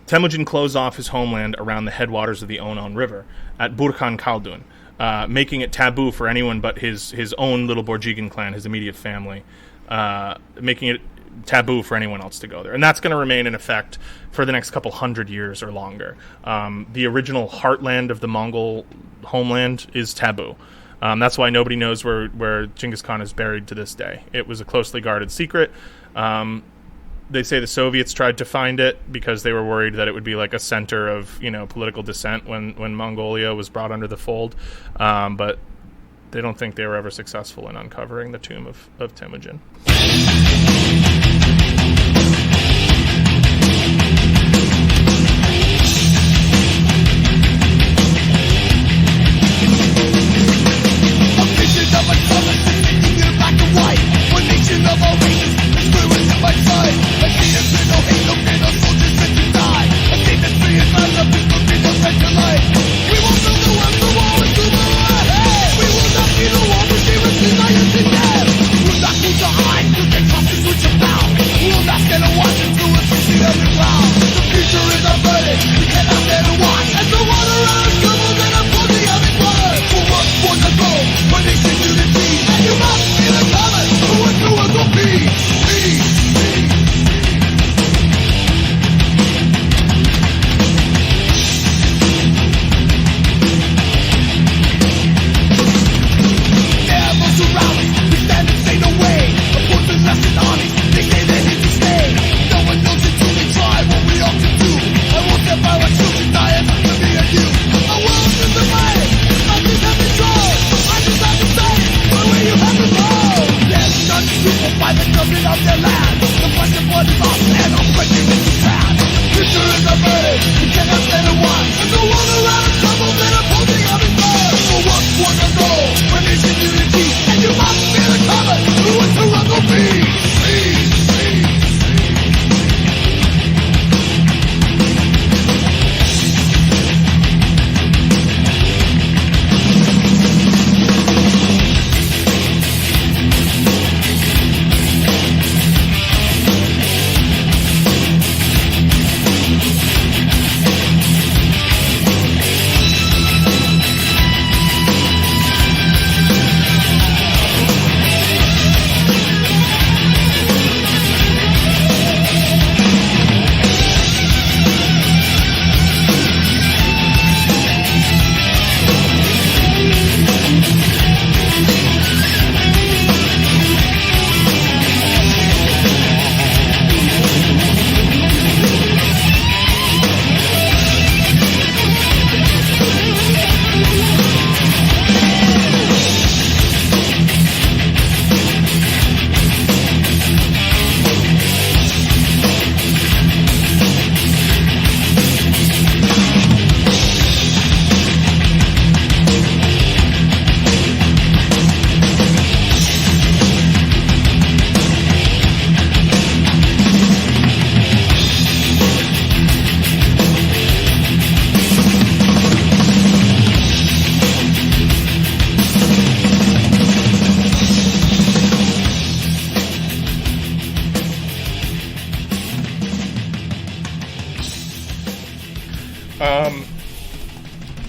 Temujin closed off his homeland around the headwaters of the Onon River at Burkhan Khaldun, making it taboo for anyone but his own little Borjigan clan, his immediate family, making it taboo for anyone else to go there. And that's going to remain in effect for the next couple hundred years or longer. The original heartland of the Mongol homeland is taboo. That's why nobody knows where Genghis Khan is buried to this day. It was a closely guarded secret. They say the Soviets tried to find it because they were worried that it would be like a center of, political dissent when Mongolia was brought under the fold. But they don't think they were ever successful in uncovering the tomb of Temujin.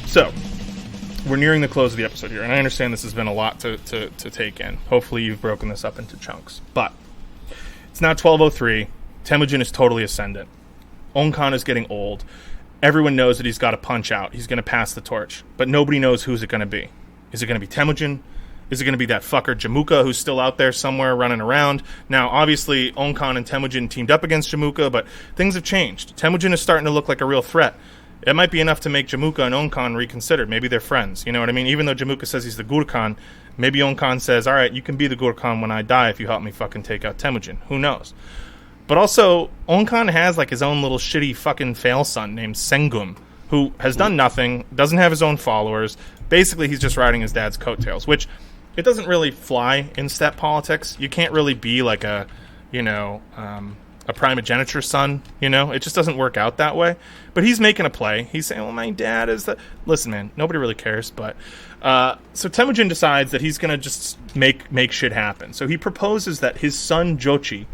So, we're nearing the close of the episode here, and I understand this has been a lot to take in. Hopefully you've broken this up into chunks. But, it's now 12:03. Temujin is totally ascendant. Ong Khan is getting old. Everyone knows that he's got to punch out. He's going to pass the torch. But nobody knows who's it going to be. Is it going to be Temujin? Is it going to be that fucker Jamuka who's still out there somewhere running around? Now, obviously, Ong Khan and Temujin teamed up against Jamuka, but things have changed. Temujin is starting to look like a real threat. It might be enough to make Jamuka and Ong Khan reconsider. Maybe they're friends. You know what I mean? Even though Jamuka says he's the Gurkhan, maybe Ong Khan says, all right, you can be the Gurkhan when I die if you help me fucking take out Temujin. Who knows? But also, Ong Khan has like his own little shitty fucking fail son named Sengum, who has done nothing, doesn't have his own followers. Basically, he's just riding his dad's coattails, which it doesn't really fly in steppe politics. You can't really be like a primogeniture son, It just doesn't work out that way. But he's making a play. He's saying, well, my dad is the... Listen, man, nobody really cares, but... So Temujin decides that he's going to just make shit happen. So he proposes that his son, Jochi,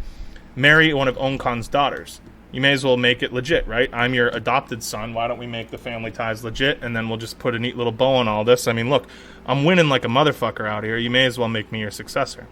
marry one of Ong Khan's daughters. You may as well make it legit, right? I'm your adopted son. Why don't we make the family ties legit, and then we'll just put a neat little bow on all this? I mean, look, I'm winning like a motherfucker out here. You may as well make me your successor.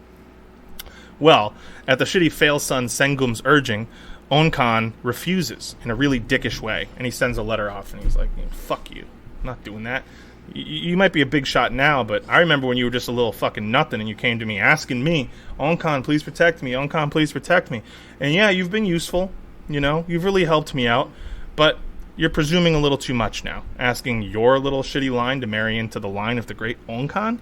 Well, at the shitty fail son Sengum's urging, Ong Khan refuses in a really dickish way, and he sends a letter off, and he's like, fuck you. I'm not doing that. You might be a big shot now, but I remember when you were just a little fucking nothing and you came to me asking me, Ong Khan, please protect me. Ong Khan, please protect me. And yeah, you've been useful. You've really helped me out. But you're presuming a little too much now, asking your little shitty line to marry into the line of the great Ong Khan.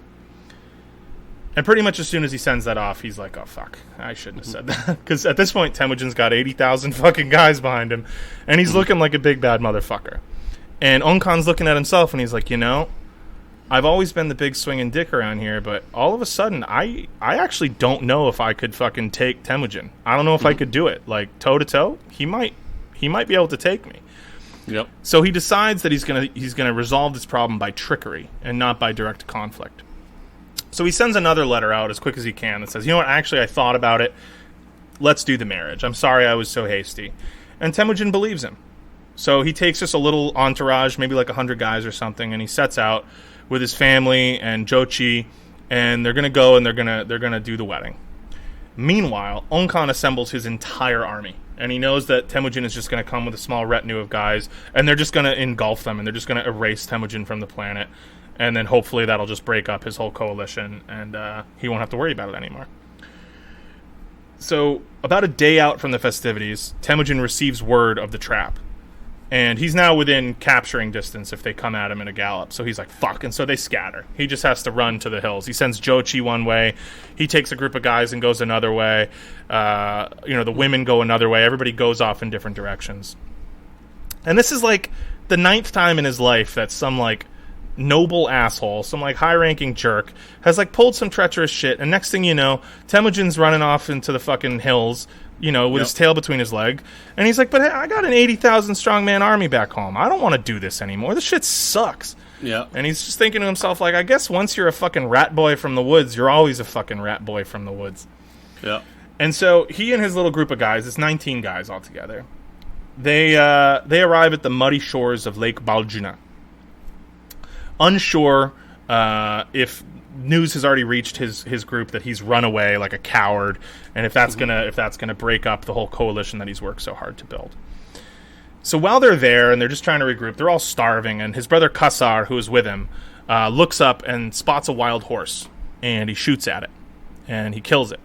And pretty much as soon as he sends that off, he's like, oh, fuck, I shouldn't have said that. Because at this point, Temujin's got 80,000 fucking guys behind him, and he's looking like a big bad motherfucker. And Ong Khan's looking at himself, and he's like, I've always been the big swinging dick around here, but all of a sudden, I actually don't know if I could fucking take Temujin. I don't know if I could do it. Like, toe-to-toe, he might be able to take me. Yep. So he decides that he's gonna resolve this problem by trickery and not by direct conflict. So he sends another letter out as quick as he can that says, you know what, actually I thought about it. Let's do the marriage. I'm sorry I was so hasty. And Temujin believes him. So he takes just a little entourage, maybe like 100 guys or something, and he sets out with his family and Jochi, and they're going to go and they're going to do the wedding. Meanwhile, Ong Khan assembles his entire army, and he knows that Temujin is just going to come with a small retinue of guys, and they're just going to engulf them, and they're just going to erase Temujin from the planet. And then hopefully that'll just break up his whole coalition, and he won't have to worry about it anymore. So about a day out from the festivities, Temujin receives word of the trap. And he's now within capturing distance if they come at him in a gallop. So he's like, fuck. And so they scatter. He just has to run to the hills. He sends Jochi one way. He takes a group of guys and goes another way. The women go another way. Everybody goes off in different directions. And this is like the 9th time in his life that some like noble asshole, some like high-ranking jerk, has like pulled some treacherous shit, and next thing you know, Temujin's running off into the fucking hills, with his tail between his leg, and he's like, but hey, I got an 80,000 strongman army back home. I don't want to do this anymore. This shit sucks. Yeah. And he's just thinking to himself, like, I guess once you're a fucking rat boy from the woods, you're always a fucking rat boy from the woods. Yeah. And so he and his little group of guys, it's 19 guys altogether, they arrive at the muddy shores of Lake Baljuna. Unsure if news has already reached his group that he's run away like a coward, and if that's gonna break up the whole coalition that he's worked so hard to build. So while they're there and they're just trying to regroup, they're all starving, and his brother Kasar, who is with him, looks up and spots a wild horse, and he shoots at it, and he kills it.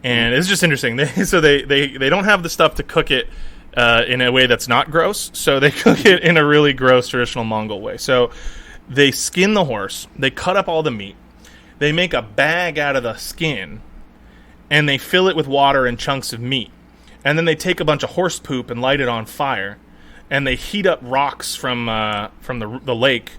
And it's just interesting. They don't have the stuff to cook it in a way that's not gross, so they cook it in a really gross traditional Mongol way. So they skin the horse, they cut up all the meat, they make a bag out of the skin, and they fill it with water and chunks of meat. And then they take a bunch of horse poop and light it on fire, and they heat up rocks from the lake,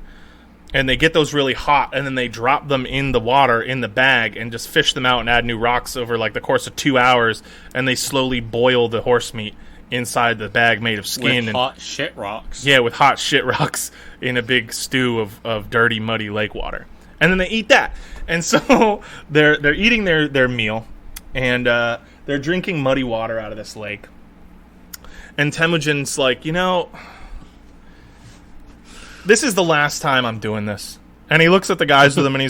and they get those really hot, and then they drop them in the water in the bag and just fish them out and add new rocks over like the course of 2 hours, and they slowly boil the horse meat inside the bag made of skin. With hot shit rocks. Yeah, with hot shit rocks in a big stew of dirty, muddy lake water. And then they eat that. And so they're eating their meal, and they're drinking muddy water out of this lake. And Temujin's like, this is the last time I'm doing this. And he looks at the guys with him, and he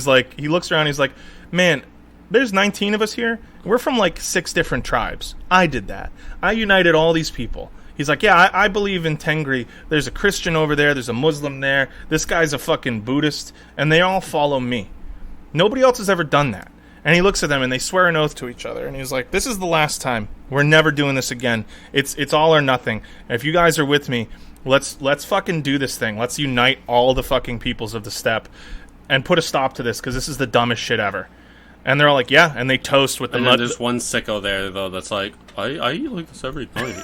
looks around, and he's like, man, there's 19 of us here. We're from like 6 different tribes. I did that. I united all these people. He's like, yeah, I believe in Tengri. There's a Christian over there. There's a Muslim there. This guy's a fucking Buddhist. And they all follow me. Nobody else has ever done that. And he looks at them, and they swear an oath to each other. And he's like, this is the last time. We're never doing this again. It's all or nothing. And if you guys are with me, let's fucking do this thing. Let's unite all the fucking peoples of the steppe and put a stop to this, because this is the dumbest shit ever. And they're all like, yeah, and they toast with the mud. There's one sicko there, though, that's like, I eat like this every night.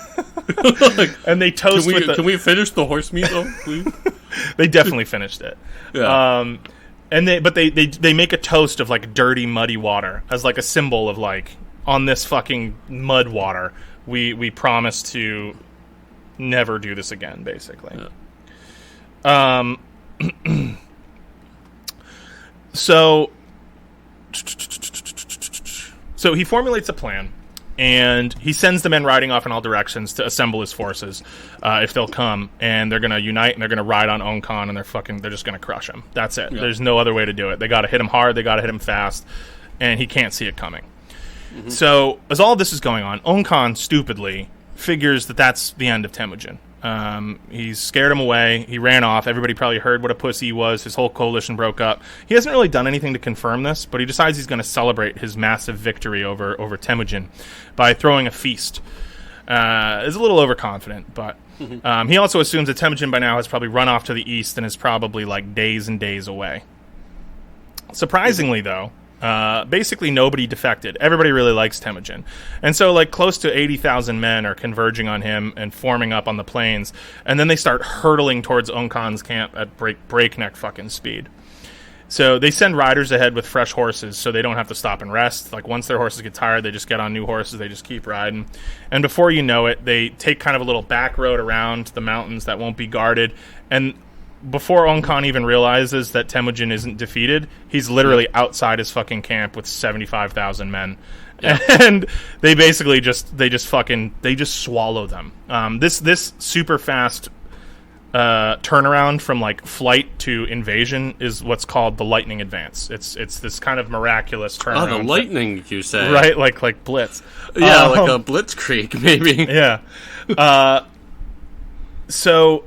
And they toast Can we finish the horse meat, though, please? They definitely finished it. Yeah. And they make a toast of, like, dirty, muddy water as, like, a symbol of, like, on this fucking mud water, we promise to never do this again, basically. Yeah. So he formulates a plan, and he sends the men riding off in all directions to assemble his forces if they'll come, and they're going to unite, and they're going to ride on Ong Khan, and they're just going to crush him. That's it. Yeah. There's no other way to do it. They got to hit him hard, they got to hit him fast, and he can't see it coming. So as all this is going on, Ong Khan stupidly figures that that's the end of Temujin. He's scared him away. He ran off. Everybody probably heard what a pussy he was. His whole coalition broke up. He hasn't really done anything to confirm this, but he decides he's going to celebrate his massive victory over Temujin by throwing a feast. Is a little overconfident, but he also assumes that Temujin by now has probably run off to the east and is probably like days and days away. Surprisingly, though, basically nobody defected. Everybody really likes Temujin. And so like close to 80,000 men are converging on him and forming up on the plains. And then they start hurtling towards Ong Khan's camp at breakneck fucking speed. So they send riders ahead with fresh horses so they don't have to stop and rest. Like once their horses get tired, they just get on new horses. They just keep riding. And before you know it, they take kind of a little back road around the mountains that won't be guarded. And before Ong Khan even realizes that Temujin isn't defeated, he's literally outside his fucking camp with 75,000 men. Yeah. And they basically just swallow them. This super fast turnaround from like flight to invasion is what's called the lightning advance. It's this kind of miraculous turnaround. Oh, the lightning, you say? Right, like blitz. Yeah, like a blitzkrieg, maybe. Yeah. So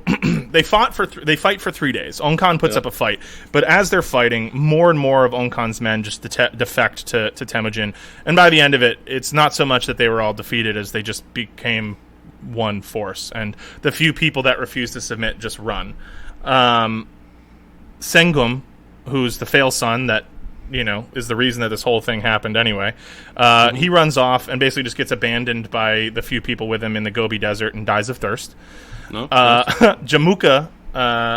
they fight for 3 days. Ong Khan puts up a fight, but as they're fighting, more and more of Ong Khan's men just defect to Temujin, and by the end of it, it's not so much that they were all defeated as they just became one force, and the few people that refuse to submit just run. Sengum, who's the fail son that is the reason that this whole thing happened anyway. He runs off and basically just gets abandoned by the few people with him in the Gobi Desert and dies of thirst. Jamuka,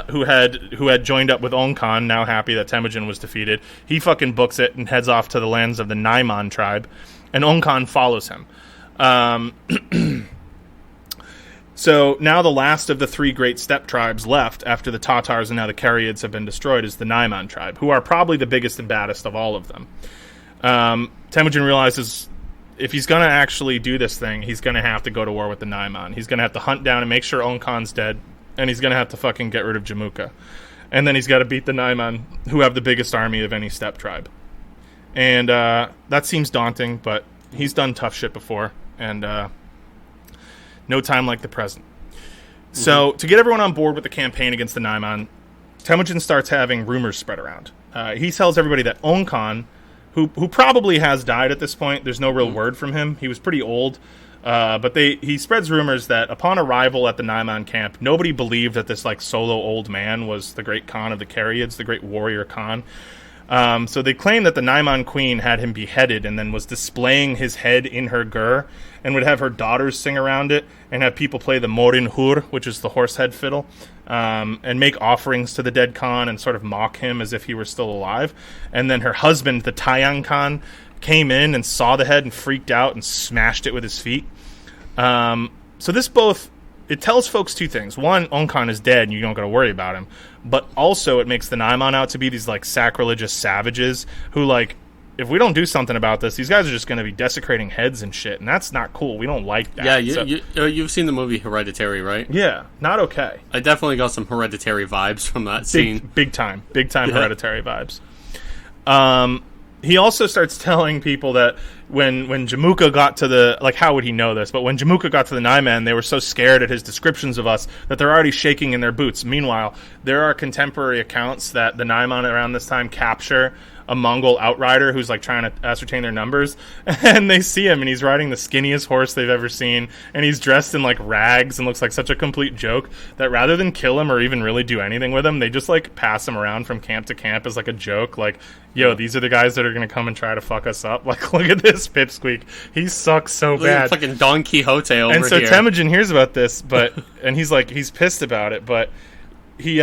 who had joined up with Ong Khan, now happy that Temujin was defeated, he fucking books it and heads off to the lands of the Naiman tribe, and Ong Khan follows him. So now the last of the 3 great steppe tribes left after the Tatars and now the Kereyids have been destroyed is the Naiman tribe, who are probably the biggest and baddest of all of them. Temujin realizes if he's going to actually do this thing, he's going to have to go to war with the Naiman. He's going to have to hunt down and make sure Ong Khan's dead, and he's going to have to fucking get rid of Jamuka. And then he's got to beat the Naiman, who have the biggest army of any steppe tribe. And that seems daunting, but he's done tough shit before, and no time like the present. So to get everyone on board with the campaign against the Naiman, Temujin starts having rumors spread around. He tells everybody that Ong Khan, who probably has died at this point, there's no real word from him. He was pretty old, but he spreads rumors that upon arrival at the Naiman camp, nobody believed that this like solo old man was the great Khan of the Kereyids, the great warrior Khan. So they claim that the Naiman queen had him beheaded and then was displaying his head in her gur and would have her daughters sing around it and have people play the morin hur, which is the horse head fiddle, and make offerings to the dead Khan and sort of mock him as if he were still alive. And then her husband, the Tayang Khan, came in and saw the head and freaked out and smashed it with his feet. So this it tells folks 2 things. One, Ong Khan is dead and you don't got to worry about him. But also it makes the Naiman out to be these like sacrilegious savages who like, if we don't do something about this, these guys are just going to be desecrating heads and shit, and that's not cool. We don't like that. Yeah, you've seen the movie Hereditary, right? Yeah, not okay. I definitely got some Hereditary vibes from that scene. Big time Hereditary vibes. He also starts telling people that when Jamuka got to the... Like, how would he know this? But when Jamuka got to the Naiman, they were so scared at his descriptions of us that they're already shaking in their boots. Meanwhile, there are contemporary accounts that the Naiman around this time capture a Mongol outrider who's like trying to ascertain their numbers, and they see him and he's riding the skinniest horse they've ever seen, and he's dressed in like rags and looks like such a complete joke that rather than kill him or even really do anything with him, they just like pass him around from camp to camp as like a joke, like, yo, these are the guys that are gonna come and try to fuck us up. Like, look at this pipsqueak, he sucks so bad. Fucking Don Quixote over here. And so Temujin hears about this, but and he's like, he's pissed about it, but he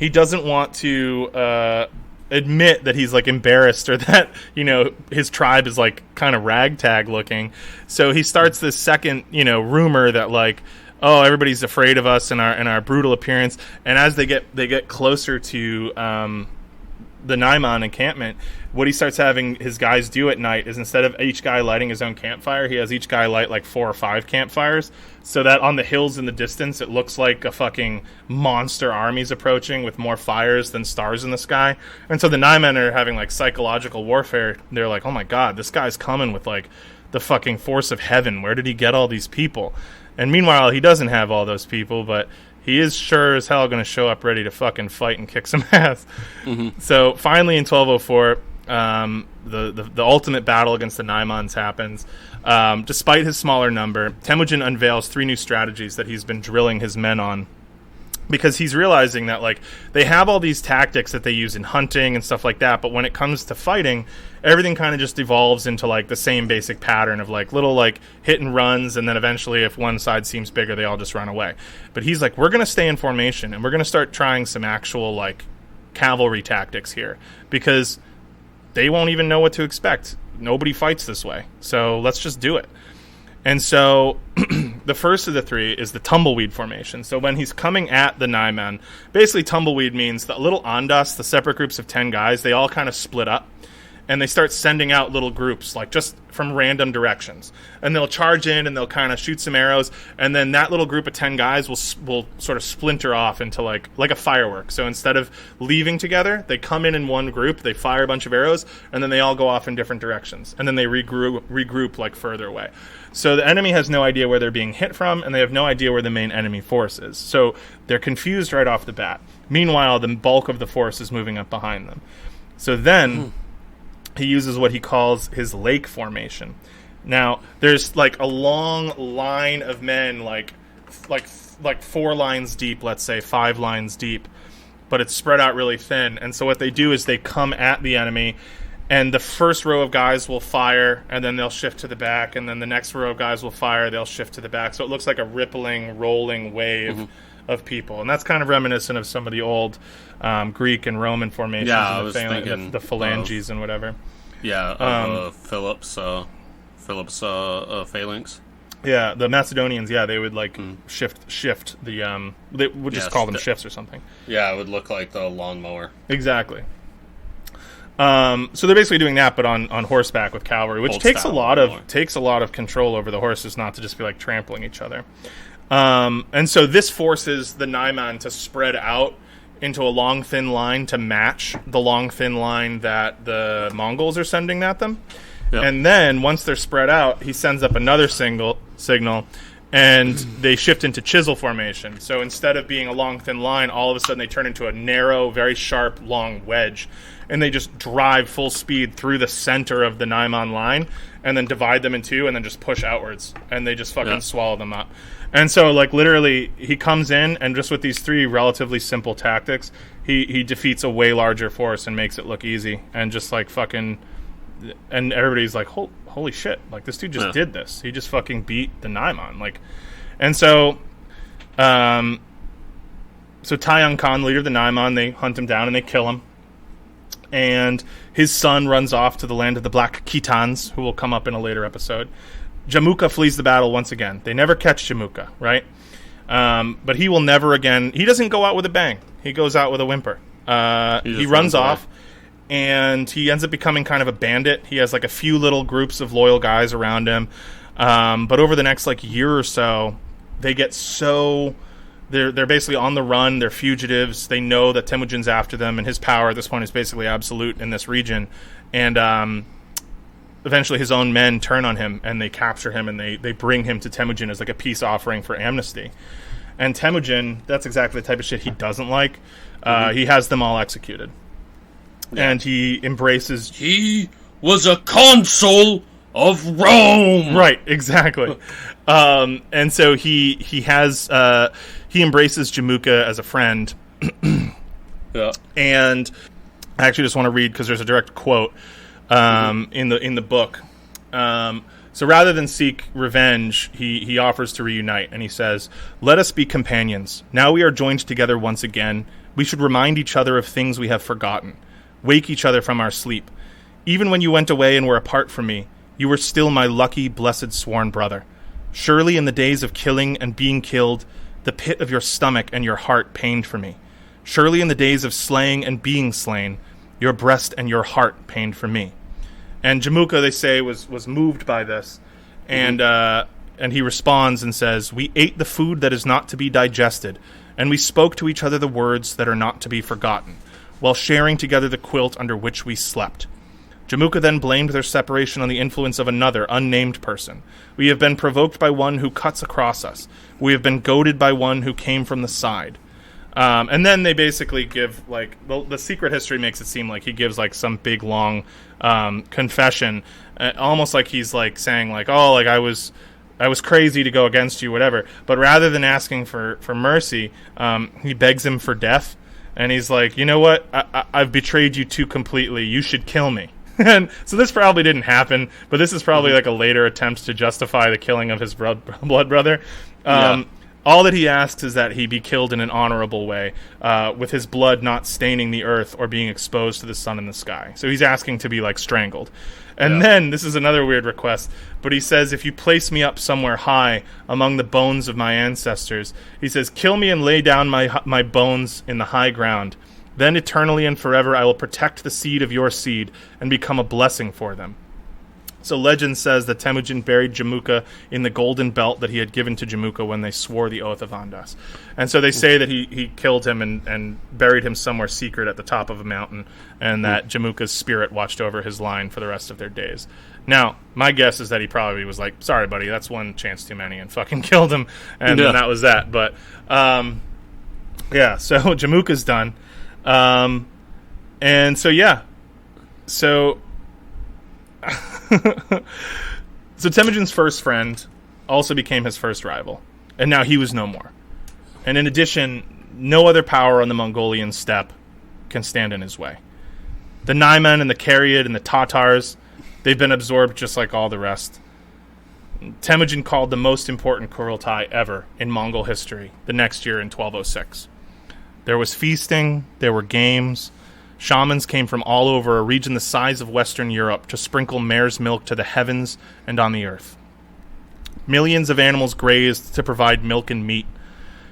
doesn't want to admit that he's like embarrassed or that his tribe is like kind of ragtag looking. So he starts this second rumor that like, oh, everybody's afraid of us and our brutal appearance. And as they get closer to the Naiman encampment, what he starts having his guys do at night is instead of each guy lighting his own campfire, he has each guy light like 4 or 5 campfires, so that on the hills in the distance it looks like a fucking monster army's approaching with more fires than stars in the sky. And so the Naiman are having like psychological warfare. They're like, oh my god, this guy's coming with like the fucking force of heaven. Where did he get all these people? And meanwhile, he doesn't have all those people, but he is sure as hell going to show up ready to fucking fight and kick some ass. So finally in 1204, the ultimate battle against the Naimans happens. Despite his smaller number, Temujin unveils 3 new strategies that he's been drilling his men on. Because he's realizing that, like, they have all these tactics that they use in hunting and stuff like that, but when it comes to fighting, everything kind of just evolves into, like, the same basic pattern of, like, little, like, hit and runs, and then eventually, if one side seems bigger, they all just run away. But he's like, we're going to stay in formation, and we're going to start trying some actual, like, cavalry tactics here, because they won't even know what to expect. Nobody fights this way, so let's just do it. And so the first of the 3 is the tumbleweed formation. So when he's coming at the Naiman, basically tumbleweed means the little Andas, the separate groups of 10 guys, they all kind of split up. And they start sending out little groups, like just from random directions. And they'll charge in and they'll kind of shoot some arrows. And then that little group of 10 guys will sort of splinter off into like a firework. So instead of leaving together, they come in one group, they fire a bunch of arrows, and then they all go off in different directions. And then they regroup like further away. So the enemy has no idea where they're being hit from, and they have no idea where the main enemy force is. So they're confused right off the bat. Meanwhile, the bulk of the force is moving up behind them. So then he uses what he calls his lake formation. Now, there's like a long line of men, like 4 lines deep, let's say 5 lines deep, but it's spread out really thin. And so what they do is they come at the enemy, and the first row of guys will fire, and then they'll shift to the back, and then the next row of guys will fire, they'll shift to the back. So it looks like a rippling, rolling wave of people. And that's kind of reminiscent of some of the old Greek and Roman formations, the phalanges and whatever. Yeah, Philip's phalanx. Yeah, the Macedonians, they would like shift the they would just call them shifts or something. Yeah, it would look like the lawnmower. Exactly. So they're basically doing that, but on horseback with cavalry, which takes a lot of control over the horses, not to just be like trampling each other. And so this forces the Naiman to spread out into a long, thin line to match the long, thin line that the Mongols are sending at them. Yep. And then, once they're spread out, he sends up another signal, and they shift into chisel formation. So instead of being a long, thin line, all of a sudden they turn into a narrow, very sharp, long wedge. And they just drive full speed through the center of the Naiman line, and then divide them in 2, and then just push outwards. And they just fucking swallow them up. And so, like, literally, he comes in, and just with these 3 relatively simple tactics, he defeats a way larger force and makes it look easy. And just, like, fucking... And everybody's like, holy shit. Like, this dude just did this. He just fucking beat the Naiman. Like, and so... So Ong Khan, leader of the Naiman, they hunt him down and they kill him. And his son runs off to the land of the Black Khitans, who will come up in a later episode. Jamuka flees the battle once again. They never catch Jamuka, right? But he will never again... He doesn't go out with a bang. He goes out with a whimper. He runs off, and he ends up becoming kind of a bandit. He has like a few little groups of loyal guys around him. But over the next like year or so, they get so... They're basically on the run. They're fugitives. They know that Temujin's after them, and his power at this point is basically absolute in this region. And eventually his own men turn on him, and they capture him, and they bring him to Temujin as like a peace offering for amnesty. And Temujin, that's exactly the type of shit he doesn't like. He has them all executed. Yeah. And he embraces... He was a consul of Rome! Right, exactly. And so he embraces Jamuka as a friend. Yeah. And I actually just want to read, because there's a direct quote in the book. So rather than seek revenge, he offers to reunite, and he says, "Let us be companions. Now we are joined together once again. We should remind each other of things we have forgotten. Wake each other from our sleep. Even when you went away and were apart from me, you were still my lucky, blessed sworn brother. Surely in the days of killing and being killed, the pit of your stomach and your heart pained for me. Surely in the days of slaying and being slain, your breast and your heart pained for me." And Jamuka, they say, was moved by this. And he responds and says, "We ate the food that is not to be digested, and we spoke to each other the words that are not to be forgotten, while sharing together the quilt under which we slept. Jamuka then blamed their separation on the influence of another, unnamed person. We have been provoked by one who cuts across us. We have been goaded by one who came from the side. And then they basically give, like, the secret history makes it seem like he gives, like, some big, long confession, almost like he's, like, saying, like, oh, like, I was crazy to go against you, whatever. But rather than asking for mercy, he begs him for death. And he's like, you know what? I've betrayed you too completely. You should kill me. And so this probably didn't happen, but this is probably like a later attempt to justify the killing of his blood brother. All that he asks is that he be killed in an honorable way, with his blood not staining the earth or being exposed to the sun and the sky. So he's asking to be, like, strangled. And then, this is another weird request, but he says, if you place me up somewhere high among the bones of my ancestors, he says, kill me and lay down my bones in the high ground. Then eternally and forever I will protect the seed of your seed and become a blessing for them. So legend says that Temujin buried Jamuka in the golden belt that he had given to Jamuka when they swore the oath of Andas. And so they say that he killed him and buried him somewhere secret at the top of a mountain, and that Jamuka's spirit watched over his line for the rest of their days. Now, my guess is that he probably was like, sorry, buddy, that's one chance too many, and fucking killed him, and that was that. But, so Jamuka's done. And so, yeah. So... So Temujin's first friend also became his first rival, and now he was no more. And in addition, no other power on the Mongolian steppe can stand in his way. The Naiman and the Kereyid and the Tatars, they've been absorbed just like all the rest. Temujin called the most important Kurultai ever in Mongol history the next year in 1206. There was feasting, there were games. Shamans came from all over a region the size of Western Europe to sprinkle mare's milk to the heavens and on the earth. Millions of animals grazed to provide milk and meat.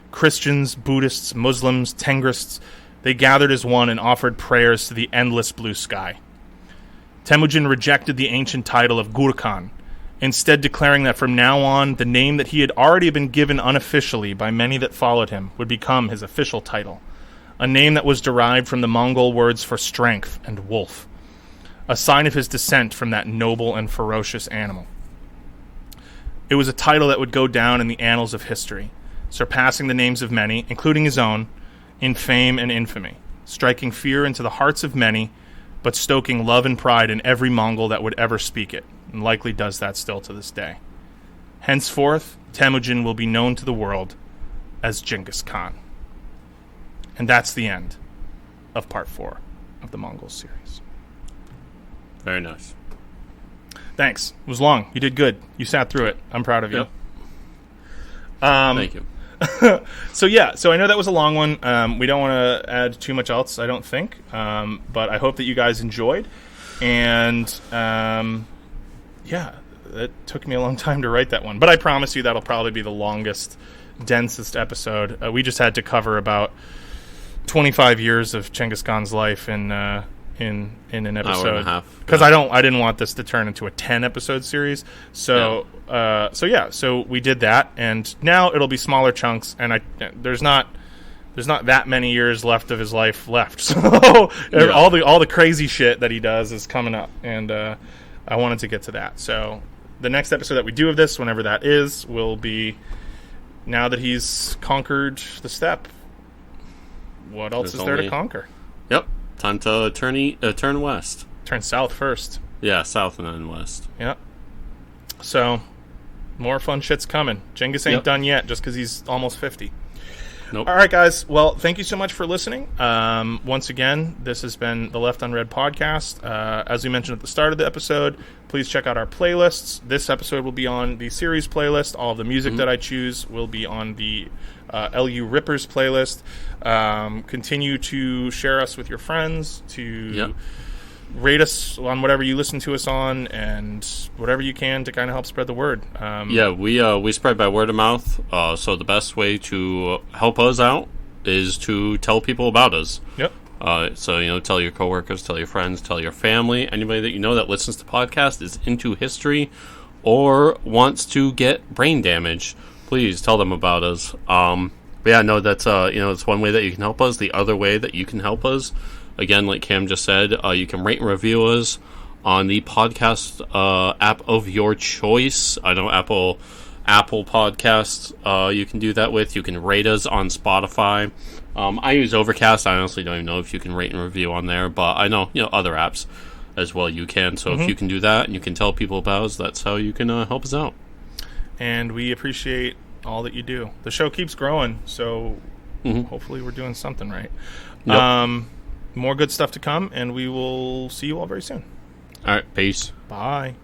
Christians, Buddhists, Muslims, Tengrists, they gathered as one and offered prayers to the endless blue sky. Temujin rejected the ancient title of Gur Khan, instead declaring that from now on, the name that he had already been given unofficially by many that followed him would become his official title. A name that was derived from the Mongol words for strength and wolf, a sign of his descent from that noble and ferocious animal. It was a title that would go down in the annals of history, surpassing the names of many, including his own, in fame and infamy, striking fear into the hearts of many, but stoking love and pride in every Mongol that would ever speak it, and likely does that still to this day. Henceforth, Temujin will be known to the world as Genghis Khan. And that's the end of part 4 of the Mongols series. Very nice. Thanks. It was long. You did good. You sat through it. I'm proud of you. Yep. Thank you. So I know that was a long one. We don't want to add too much else, I don't think. But I hope that you guys enjoyed. And, it took me a long time to write that one. But I promise you that'll probably be the longest, densest episode. We just had to cover about 25 years of Genghis Khan's life in an episode. Hour and a half. Because I didn't want this to turn into a 10 episode series. So so we did that, and now it'll be smaller chunks. And there's not that many years left of his life left. So all the crazy shit that he does is coming up, and I wanted to get to that. So the next episode that we do of this, whenever that is, will be now that he's conquered the steppe. What else is there to conquer? Yep. Time to turn west. Turn south first. Yeah, south and then west. Yep. So, more fun shit's coming. Genghis ain't done yet just because he's almost 50. Nope. All right, guys. Well, thank you so much for listening. Once again, this has been the Left Unread podcast. As we mentioned at the start of the episode, please check out our playlists. This episode will be on the series playlist. All of the music that I choose will be on the LU Rippers playlist. Continue to share us with your friends, to rate us on whatever you listen to us on, and whatever you can to kind of help spread the word. We spread by word of mouth, so the best way to help us out is to tell people about us. Yep. So, tell your coworkers, tell your friends, tell your family, anybody that you know that listens to podcasts, is into history, or wants to get brain damage. Please tell them about us. That's it's one way that you can help us. The other way that you can help us, again, like Cam just said, you can rate and review us on the podcast app of your choice. I know Apple Podcasts you can do that with. You can rate us on Spotify. I use Overcast. I honestly don't even know if you can rate and review on there, but I know other apps as well you can. So if you can do that and you can tell people about us, that's how you can help us out. And we appreciate all that you do. The show keeps growing, so hopefully we're doing something right. Yep. More good stuff to come, and we will see you all very soon. All right, peace. Bye.